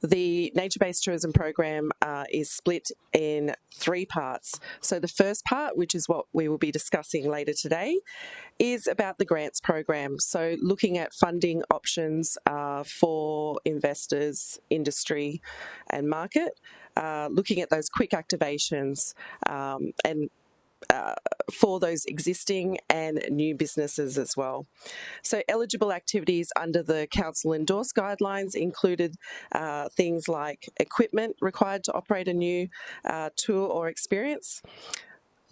the nature-based tourism program is split in 3 parts. So the first part, which is what we will be discussing later today, is about the grants program. So looking at funding options for investors, industry and market, looking at those quick activations and for those existing and new businesses as well. So eligible activities under the council endorsed guidelines included things like equipment required to operate a new tour or experience,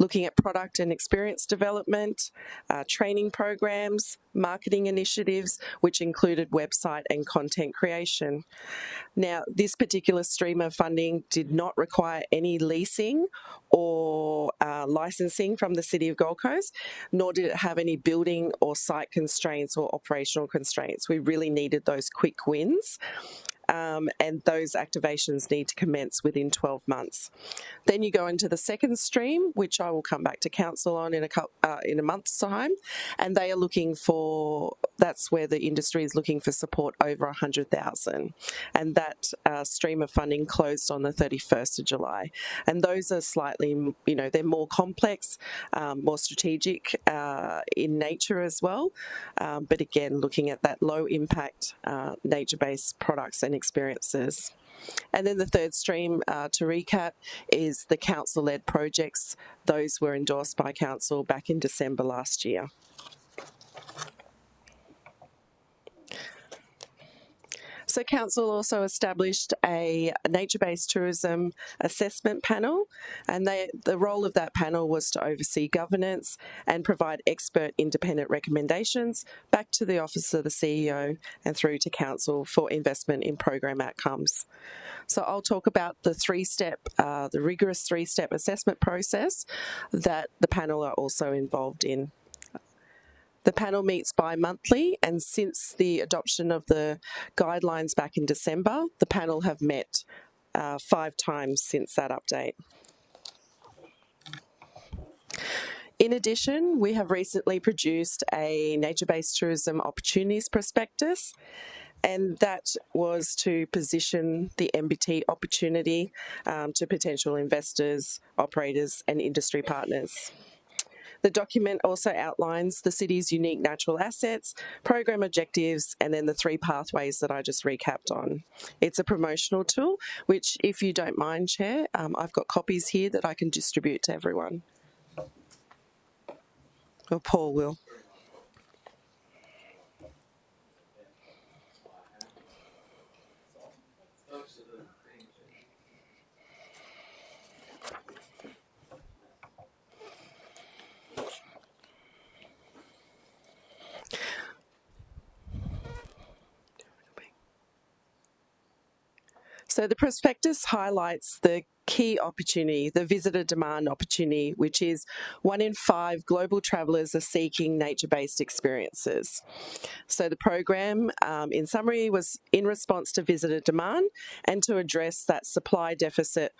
looking at product and experience development, training programs, marketing initiatives, which included website and content creation. Now, this particular stream of funding did not require any leasing or licensing from the City of Gold Coast, nor did it have any building or site constraints or operational constraints. We really needed those quick wins. And those activations need to commence within 12 months. Then you go into the second stream, which I will come back to council on in a month's time, and they are looking for, that's where the industry is looking for support over 100,000, and that stream of funding closed on the 31st of July. And those are slightly, they're more complex, more strategic in nature as well, but again, looking at that low impact nature-based products and experiences. And then the third stream, to recap, is the council-led projects. Those were endorsed by council back in December last year. So council also established a nature-based tourism assessment panel, and the role of that panel was to oversee governance and provide expert independent recommendations back to the office of the CEO and through to council for investment in program outcomes. So I'll talk about the rigorous three-step assessment process that the panel are also involved in. The panel meets bi-monthly, and since the adoption of the guidelines back in December, the panel have met 5 times since that update. In addition, we have recently produced a nature-based tourism opportunities prospectus, and that was to position the NBT opportunity to potential investors, operators and industry partners. The document also outlines the city's unique natural assets, program objectives, and then the 3 pathways that I just recapped on. It's a promotional tool, which, if you don't mind, Chair, I've got copies here that I can distribute to everyone. Or Paul will. So the prospectus highlights the key opportunity, the visitor demand opportunity, which is 1 in 5 global travellers are seeking nature-based experiences. So the program, in summary, was in response to visitor demand and to address that supply deficit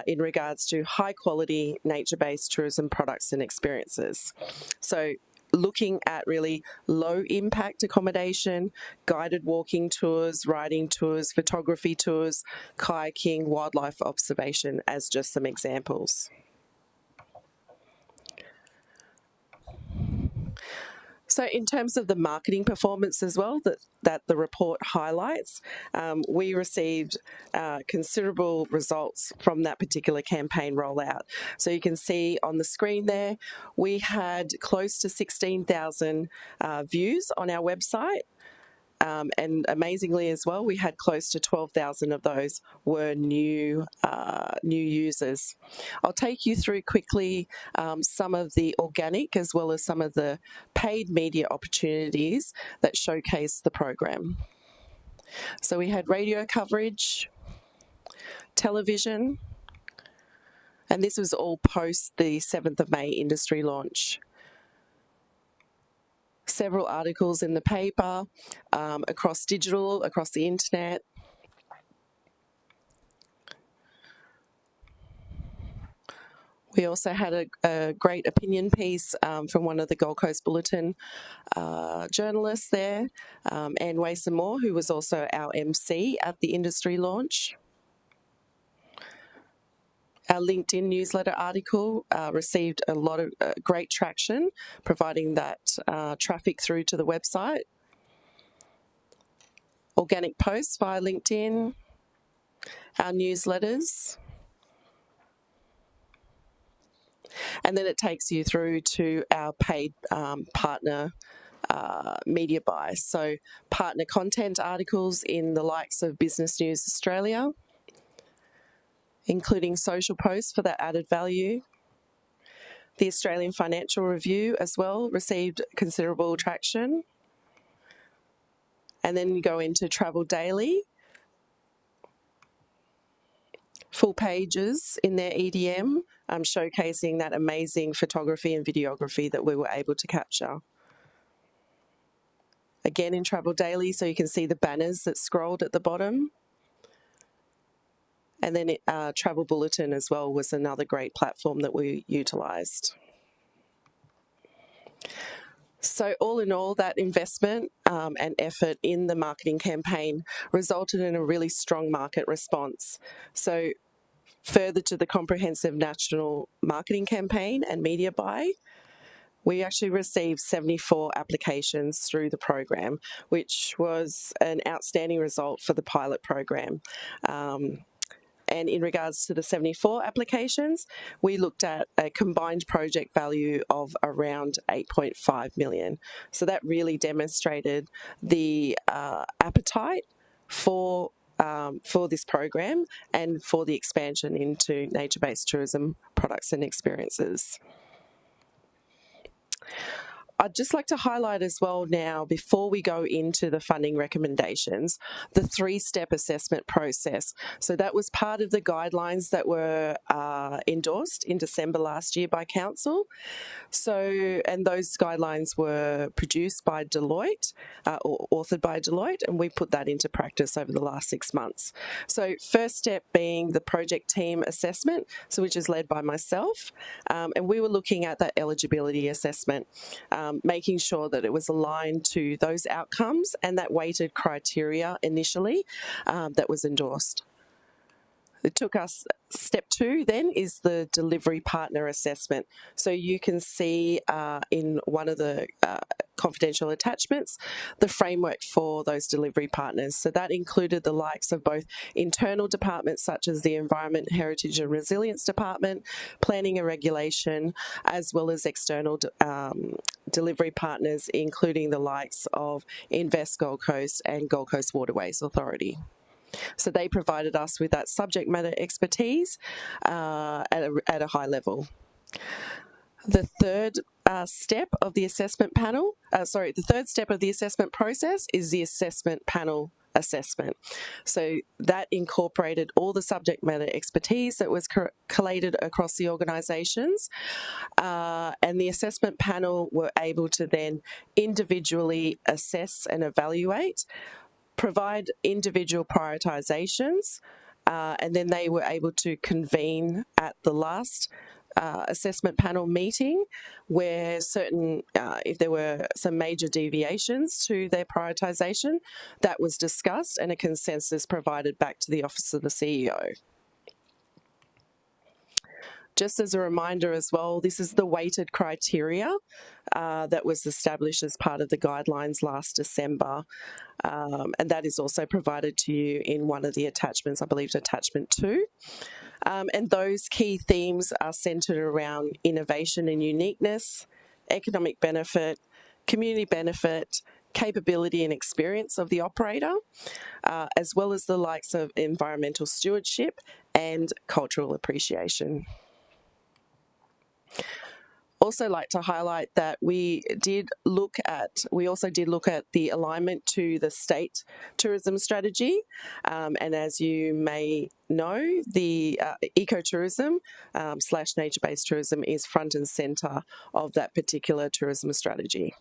in regards to high-quality nature-based tourism products and experiences. So looking at really low impact accommodation, guided walking tours, riding tours, photography tours, kayaking, wildlife observation as just some examples. So in terms of the marketing performance as well that the report highlights, we received considerable results from that particular campaign rollout. So you can see on the screen there, we had close to 16,000 views on our website. And amazingly as well, we had close to 12,000 of those were new users. I'll take you through quickly some of the organic as well as some of the paid media opportunities that showcase the program. So we had radio coverage, television, and this was all post the 7th of May industry launch. Several articles in the paper, across digital, across the internet. We also had a great opinion piece from one of the Gold Coast Bulletin journalists there, Anne Wason-Moore, who was also our MC at the industry launch. Our LinkedIn newsletter article received a lot of great traction, providing that traffic through to the website. Organic posts via LinkedIn, our newsletters, and then it takes you through to our paid partner media buys. So partner content articles in the likes of Business News Australia, including social posts for that added value. The Australian Financial Review as well received considerable traction. And then you go into Travel Daily, full pages in their EDM, showcasing that amazing photography and videography that we were able to capture. Again in Travel Daily, so you can see the banners that scrolled at the bottom. And then Travel Bulletin as well was another great platform that we utilised. So all in all, that investment and effort in the marketing campaign resulted in a really strong market response. So further to the comprehensive national marketing campaign and media buy, we actually received 74 applications through the program, which was an outstanding result for the pilot program. And in regards to the 74 applications, we looked at a combined project value of around 8.5 million. So that really demonstrated the appetite for this program and for the expansion into nature-based tourism products and experiences. I'd just like to highlight as well now, before we go into the funding recommendations, the 3-step assessment process. So that was part of the guidelines that were endorsed in December last year by Council. So, and those guidelines were produced by Deloitte, or authored by Deloitte, and we put that into practice over the last 6 months. So first step being the project team assessment, so which is led by myself, and we were looking at that eligibility assessment, making sure that it was aligned to those outcomes and that weighted criteria initially that was endorsed. It took us, step 2 then is the delivery partner assessment. So you can see in one of the confidential attachments, the framework for those delivery partners. So that included the likes of both internal departments such as the Environment, Heritage and Resilience Department, Planning and Regulation, as well as external delivery partners, including the likes of Invest Gold Coast and Gold Coast Waterways Authority. So they provided us with that subject matter expertise at a high level. The third step of the assessment panel, the third step of the assessment process is the assessment panel assessment. So that incorporated all the subject matter expertise that was collated across the organisations, and the assessment panel were able to then individually assess and evaluate, provide individual prioritisations, and then they were able to convene at the last assessment panel meeting where certain, if there were some major deviations to their prioritisation, that was discussed and a consensus provided back to the Office of the CEO. Just as a reminder as well, this is the weighted criteria that was established as part of the guidelines last December. And that is also provided to you in one of the attachments, I believe attachment 2. And those key themes are centred around innovation and uniqueness, economic benefit, community benefit, capability and experience of the operator, as well as the likes of environmental stewardship and cultural appreciation. Also like to highlight that we also did look at the alignment to the state tourism strategy, and as you may know, the ecotourism / nature-based tourism is front and centre of that particular tourism strategy.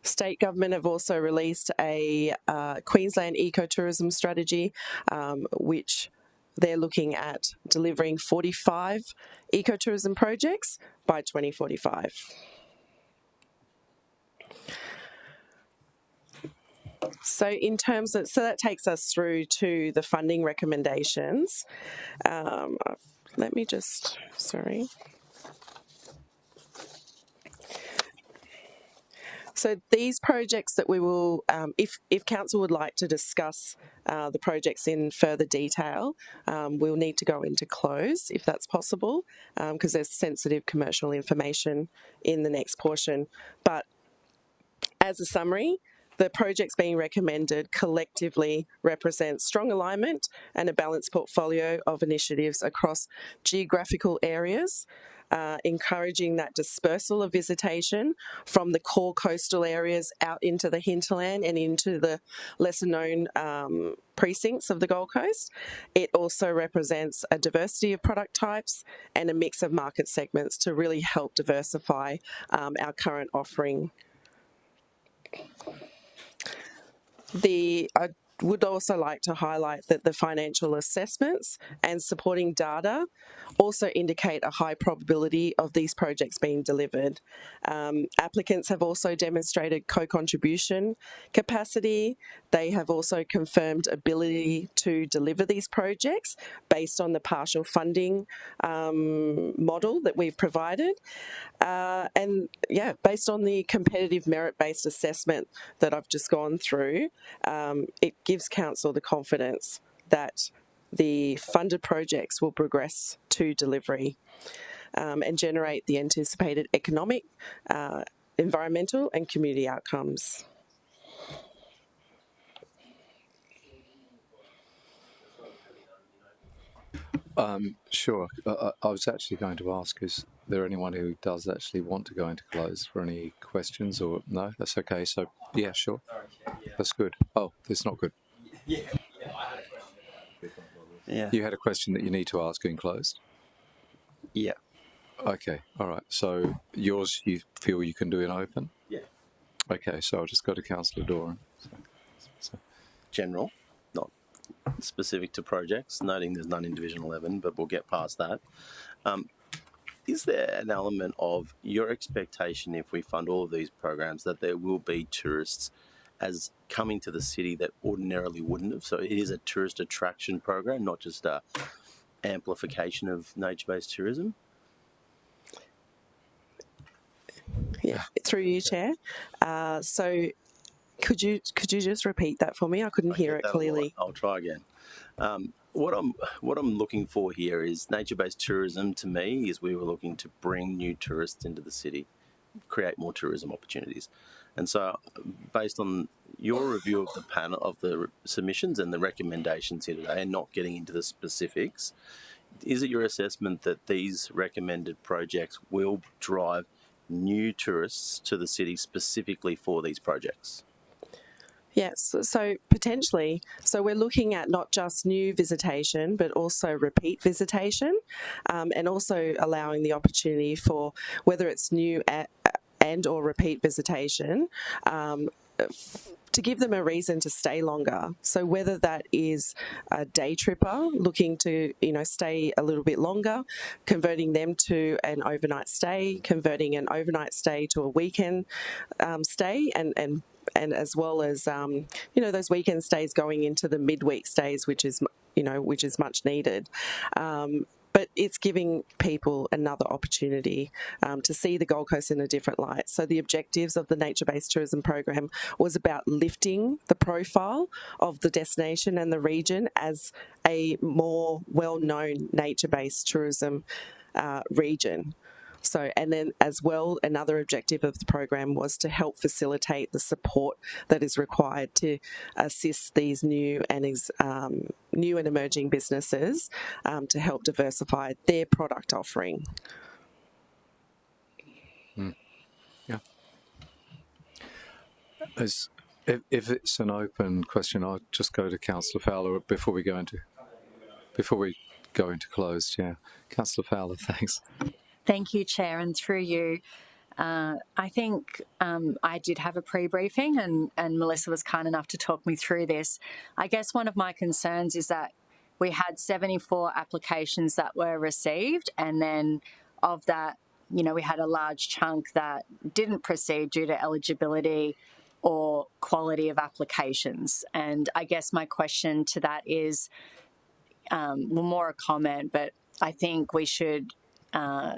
State government have also released a Queensland ecotourism strategy, which they're looking at delivering 45 ecotourism projects by 2045. So that takes us through to the funding recommendations. Let me just, sorry. So these projects that we will, if Council would like to discuss the projects in further detail, we'll need to go into close if that's possible, because there's sensitive commercial information in the next portion. But as a summary, the projects being recommended collectively represent strong alignment and a balanced portfolio of initiatives across geographical areas, encouraging that dispersal of visitation from the core coastal areas out into the hinterland and into the lesser known precincts of the Gold Coast. It also represents a diversity of product types and a mix of market segments to really help diversify our current offering. I would also like to highlight that the financial assessments and supporting data also indicate a high probability of these projects being delivered. Applicants have also demonstrated co-contribution capacity. They have also confirmed ability to deliver these projects based on the partial funding model that we've provided. And yeah, based on the competitive merit-based assessment that I've just gone through, it gives Council the confidence that the funded projects will progress to delivery and generate the anticipated economic, environmental and community outcomes. Sure. I was actually going to ask, is there anyone who does actually want to go into close for any questions, or no? That's okay. So, yeah, sure. That's good. Oh, that's not good. Yeah, I had a question. Yeah. You had a question that you need to ask in closed? Yeah. Okay, all right. So yours, you feel you can do in open? Yeah. Okay, so I'll just go to Councillor Doran. General, not specific to projects, noting there's none in Division 11, but we'll get past that. Is there an element of your expectation, if we fund all of these programs, that there will be tourists as coming to the city that ordinarily wouldn't have? So it is a tourist attraction program, not just a amplification of nature-based tourism? Yeah, through you, Chair. So could you just repeat that for me? I couldn't hear it clearly. I'll try again. What I'm looking for here is nature-based tourism. To me, is we were looking to bring new tourists into the city, create more tourism opportunities. And so, based on your review of the panel of the submissions and the recommendations here today, and not getting into the specifics, is it your assessment that these recommended projects will drive new tourists to the city specifically for these projects? Yes, so potentially. So we're looking at not just new visitation, but also repeat visitation, and also allowing the opportunity for whether it's new and or repeat visitation, to give them a reason to stay longer. So whether that is a day tripper looking to, stay a little bit longer, converting them to an overnight stay, converting an overnight stay to a weekend stay, and as well as those weekend stays going into the midweek stays, which is much needed. But it's giving people another opportunity to see the Gold Coast in a different light. So the objectives of the nature-based tourism program was about lifting the profile of the destination and the region as a more well-known nature-based tourism region. So, and then as well, another objective of the program was to help facilitate the support that is required to assist these new and emerging businesses to help diversify their product offering. Yeah. If it's an open question, I'll just go to Councillor Fowler before we go into closed. Yeah, Councillor Fowler, thanks. Thank you, Chair, and through you. I think I did have a pre-briefing and Melissa was kind enough to talk me through this. I guess one of my concerns is that we had 74 applications that were received, and then of that, we had a large chunk that didn't proceed due to eligibility or quality of applications. And I guess my question to that is, more a comment, but I think we should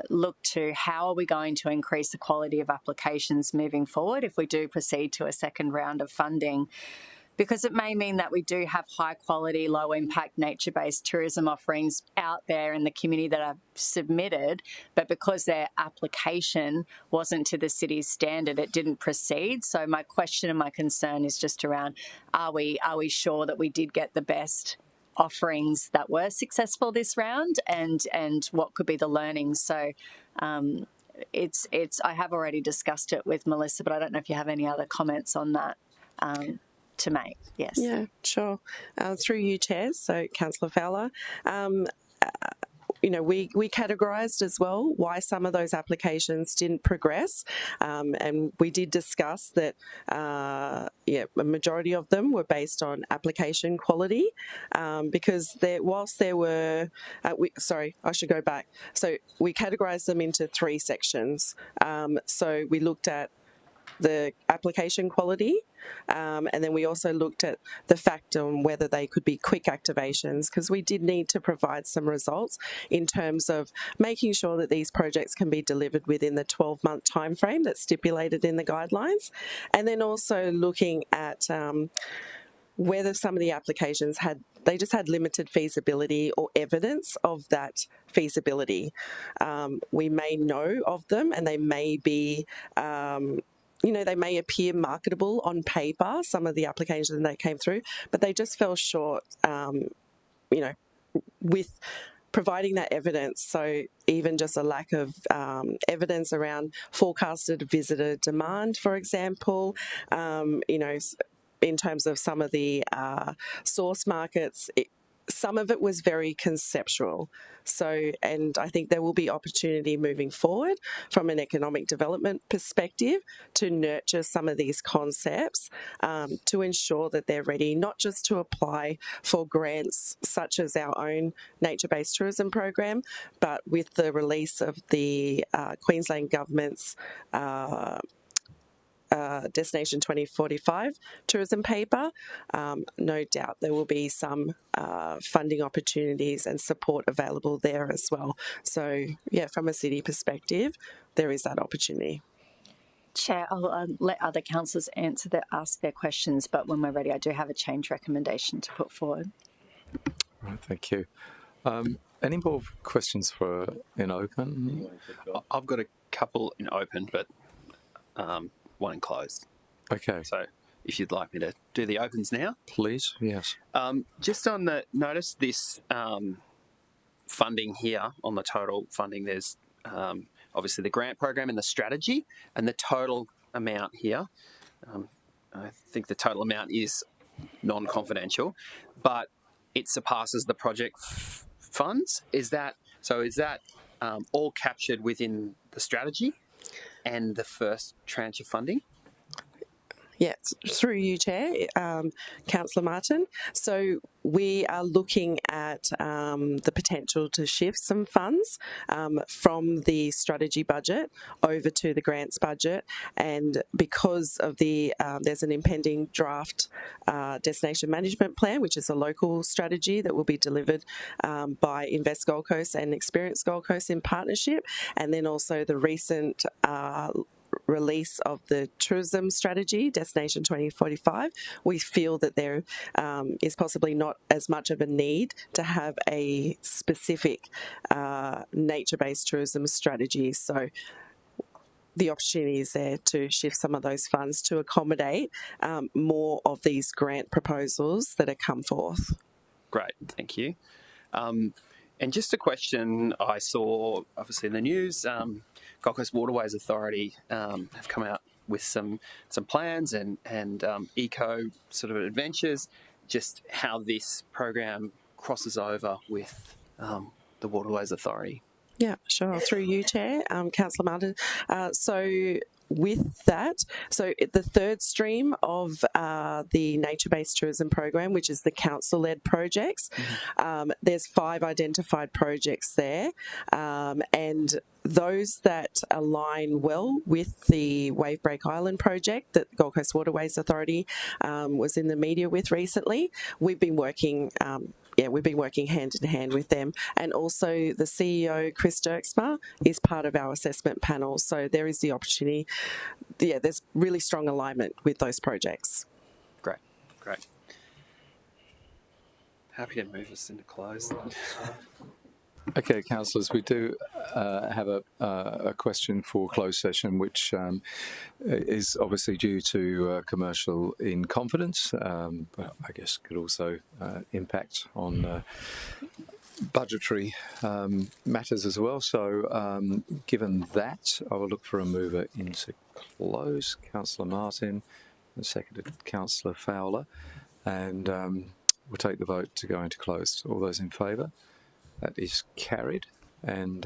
look to how are we going to increase the quality of applications moving forward if we do proceed to a second round of funding, because it may mean that we do have high quality, low impact nature-based tourism offerings out there in the community that are submitted, but because their application wasn't to the city's standard, it didn't proceed. So my question and my concern is just around, are we sure that we did get the best offerings that were successful this round, and what could be the learnings? So it's I have already discussed it with Melissa, but I don't know if you have any other comments on that to make. Yes. Yeah, sure. Through you, Chair, so Councillor Fowler. We categorised as well why some of those applications didn't progress, and we did discuss that, a majority of them were based on application quality, because whilst there were, I should go back. So we categorised them into three sections. So we looked at the application quality, and then we also looked at the fact on whether they could be quick activations, because we did need to provide some results in terms of making sure that these projects can be delivered within the 12-month timeframe that's stipulated in the guidelines, and then also looking at whether some of the applications had limited feasibility or evidence of that feasibility. We may know of them, and they may be they may appear marketable on paper, some of the applications that came through, but they just fell short, with providing that evidence. So even just a lack of evidence around forecasted visitor demand, for example, in terms of some of the source markets, some of it was very conceptual. So, and I think there will be opportunity moving forward from an economic development perspective to nurture some of these concepts, to ensure that they're ready not just to apply for grants such as our own nature-based tourism program, but with the release of the Queensland Government's Destination 2045 tourism paper, no doubt there will be some funding opportunities and support available there as well. So, yeah, from a city perspective, there is that opportunity. Chair, I'll let other councillors ask their questions, but when we're ready, I do have a change recommendation to put forward. Right, thank you. Any more questions for in open? I've got a couple in open, but one in closed. Okay. So if you'd like me to do the opens now. Please, yes. Just on the, notice this funding here, on the total funding, there's obviously the grant program and the strategy, and the total amount here, I think the total amount is non-confidential, but it surpasses the project funds. Is that so? Is that all captured within the strategy and the first tranche of funding? Yeah, through you, Chair, Councillor Martin. So we are looking at the potential to shift some funds from the strategy budget over to the grants budget, and because of the there's an impending draft destination management plan, which is a local strategy that will be delivered by Invest Gold Coast and Experience Gold Coast in partnership, and then also the recent release of the tourism strategy, Destination 2045, we feel that there is possibly not as much of a need to have a specific nature-based tourism strategy. So the opportunity is there to shift some of those funds to accommodate more of these grant proposals that have come forth. Great, thank you. And just a question I saw, obviously, in the news, Gold Coast Waterways Authority have come out with some plans and eco sort of adventures, just how this program crosses over with the Waterways Authority. Yeah, sure. Through you, Chair, Councillor Martin. So with that, so the third stream of the nature-based tourism program, which is the council-led projects, there's 5 identified projects there, and those that align well with the Wavebreak Island project that Gold Coast Waterways Authority was in the media with recently, we've been working hand in hand with them. And also the CEO, Chris Dirksma, is part of our assessment panel. So there is the opportunity, there's really strong alignment with those projects. Great. Happy to move us into close. Okay, councillors, we do have a question for closed session, which is obviously due to commercial in confidence, but I guess could also impact on budgetary matters as well. So given that, I will look for a mover into close. Councillor Martin, and seconded Councillor Fowler, and we'll take the vote to go into closed. All those in favour? That is carried, and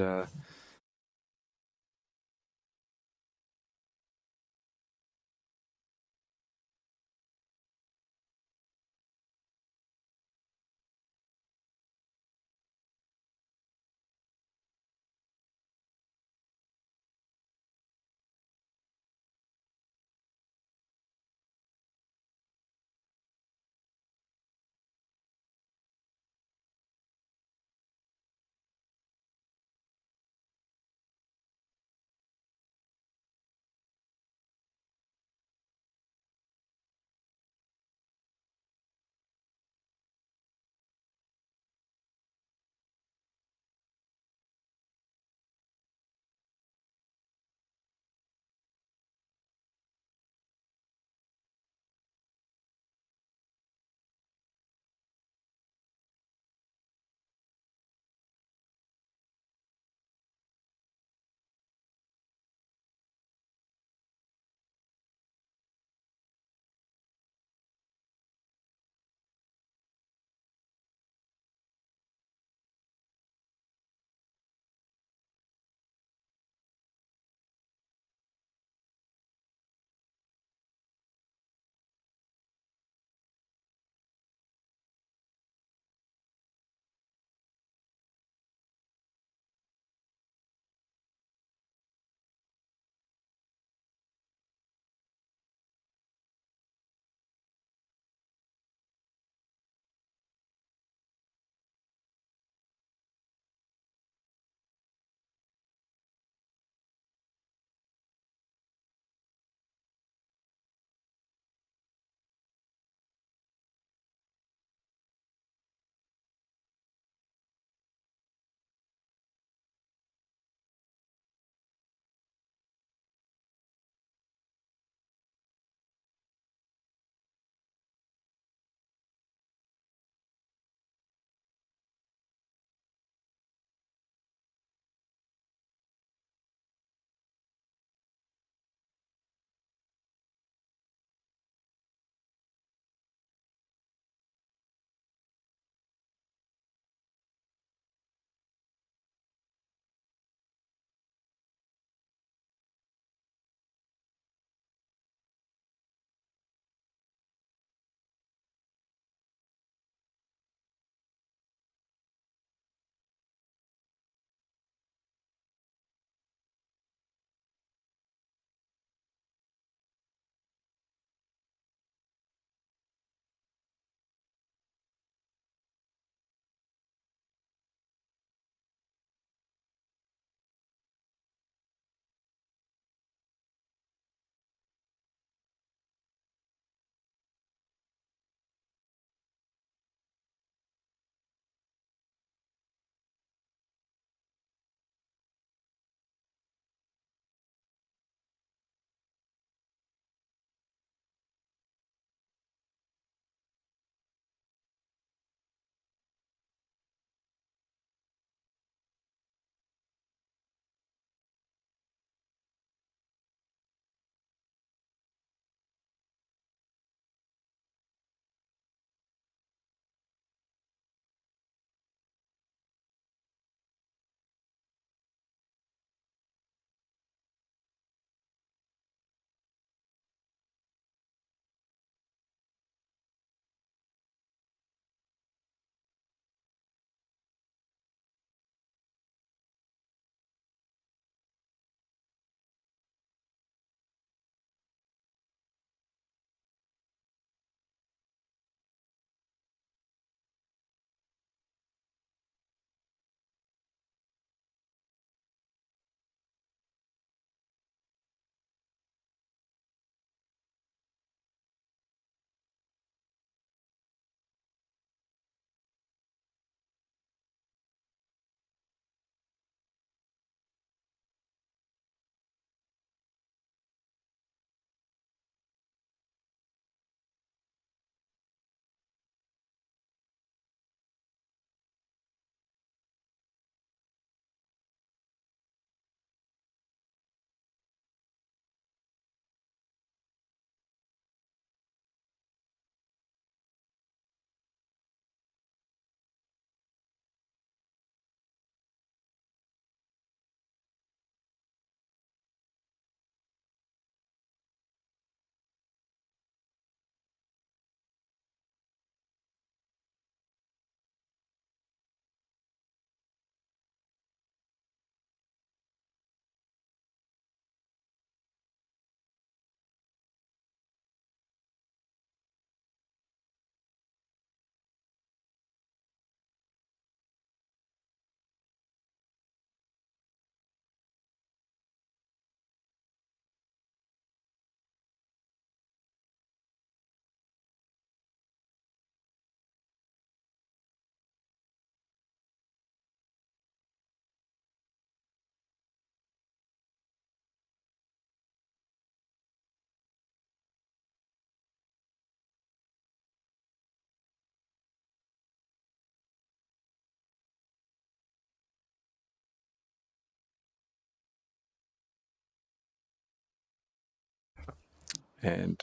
And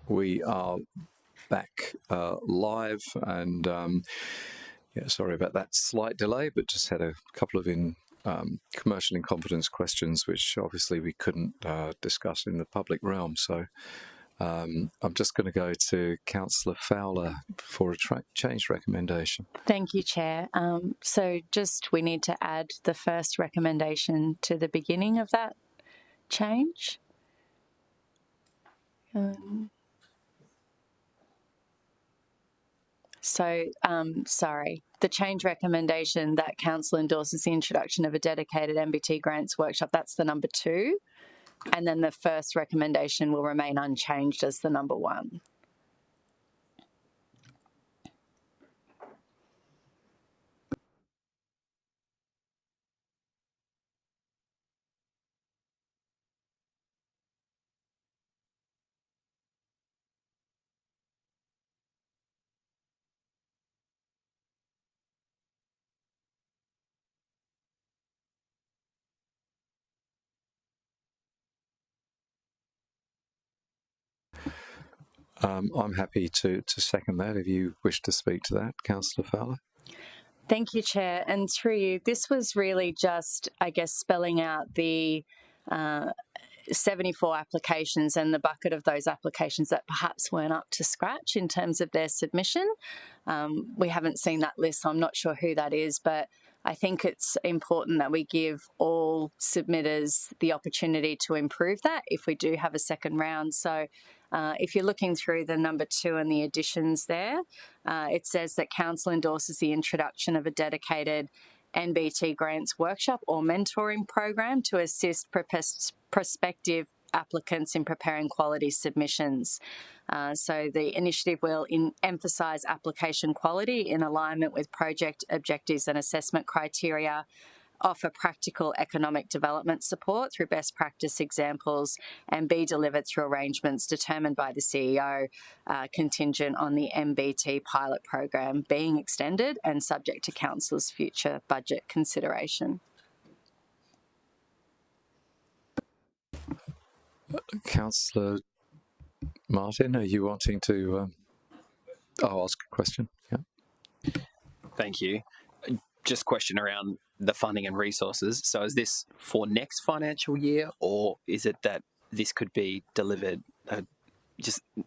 we are back live, and yeah, sorry about that slight delay, but just had a couple of commercial incompetence questions, which obviously we couldn't discuss in the public realm. So I'm just going to go to Councillor Fowler for a change recommendation. Thank you, Chair. So we need to add the first recommendation to the beginning of that change. Sorry, the change recommendation that Council endorses the introduction of a dedicated MBT grants workshop, that's the number 2. And then the first recommendation will remain unchanged as the number 1. I'm happy to second that if you wish to speak to that, Councillor Fowler. Thank you, Chair. And through you, this was really just, I guess, spelling out the 74 applications and the bucket of those applications that perhaps weren't up to scratch in terms of their submission. We haven't seen that list, so I'm not sure who that is, but I think it's important that we give all submitters the opportunity to improve that if we do have a second round. So if you're looking through the number 2 and the additions there, it says that Council endorses the introduction of a dedicated NBT grants workshop or mentoring program to assist prospective applicants in preparing quality submissions. So the initiative will emphasise application quality in alignment with project objectives and assessment criteria, offer practical economic development support through best practice examples, and be delivered through arrangements determined by the CEO, contingent on the MBT pilot program being extended and subject to Council's future budget consideration. Councillor Martin, are you wanting to ask a question? Yeah. Thank you. Just a question around the funding and resources. So is this for next financial year, or is it that this could be delivered?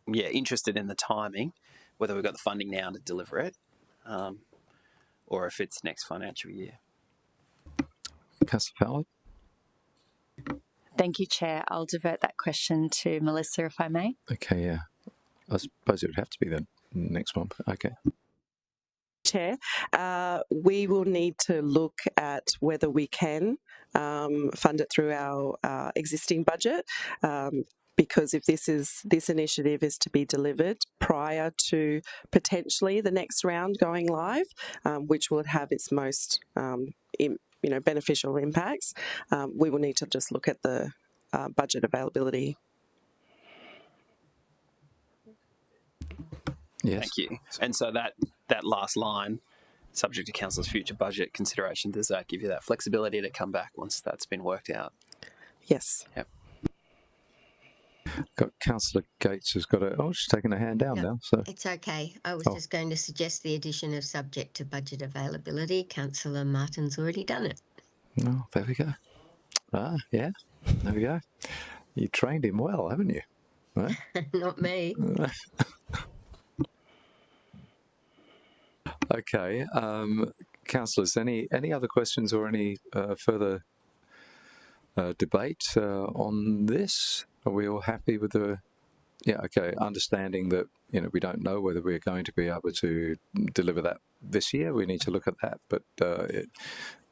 Interested in the timing, whether we've got the funding now to deliver it, or if it's next financial year. Councillor Fowler? Thank you, Chair. I'll divert that question to Melissa, if I may. Okay, yeah. I suppose it would have to be the next one, but okay. Chair, we will need to look at whether we can fund it through our existing budget, because if this initiative is to be delivered prior to potentially the next round going live, which would have its most beneficial impacts, we will need to just look at the budget availability. Yes. Thank you. And so that last line, subject to Council's future budget consideration, does that give you that flexibility to come back once that's been worked out? Yes. Yep. Got Councillor Gates has got she's taking a hand down now. So it's okay. I was just going to suggest the addition of subject to budget availability. Councillor Martin's already done it. Oh, there we go. Yeah, there we go. You trained him well, haven't you? Right? Not me. Okay, councillors, any other questions or any further debate on this? Are we all happy with the? Yeah, okay. Understanding that we don't know whether we're going to be able to deliver that this year. We need to look at that, but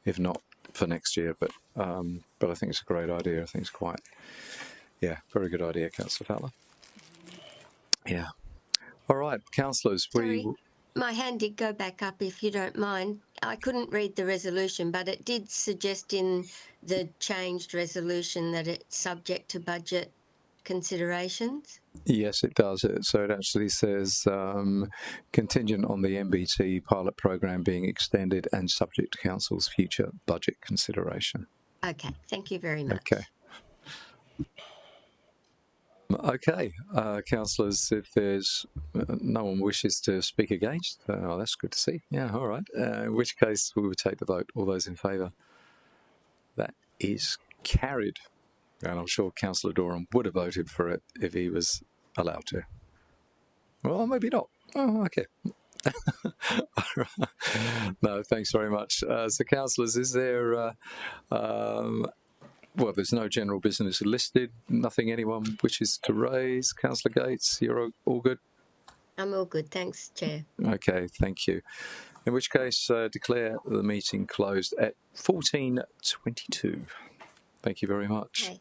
if not for next year. But I think it's a great idea. I think it's quite, very good idea, Councillor Fowler. Yeah. All right, councillors. Sorry, my hand did go back up, if you don't mind. I couldn't read the resolution, but it did suggest in the changed resolution that it's subject to budget considerations. Yes, it does. So it actually says contingent on the MBT pilot program being extended and subject to Council's future budget consideration. Okay, thank you very much. Okay. Okay, councillors, if there's no one wishes to speak against, oh, that's good to see. Yeah, all right. In which case, we would take the vote. All those in favour? That is carried. And I'm sure Councillor Doran would have voted for it if he was allowed to. Well, maybe not. Oh, okay. No, thanks very much. So, councillors, is there... well, there's no general business listed. Nothing anyone wishes to raise. Councillor Gates, you're all good? I'm all good, thanks, Chair. Okay, thank you. In which case, declare the meeting closed at 14:22. Thank you very much. Okay.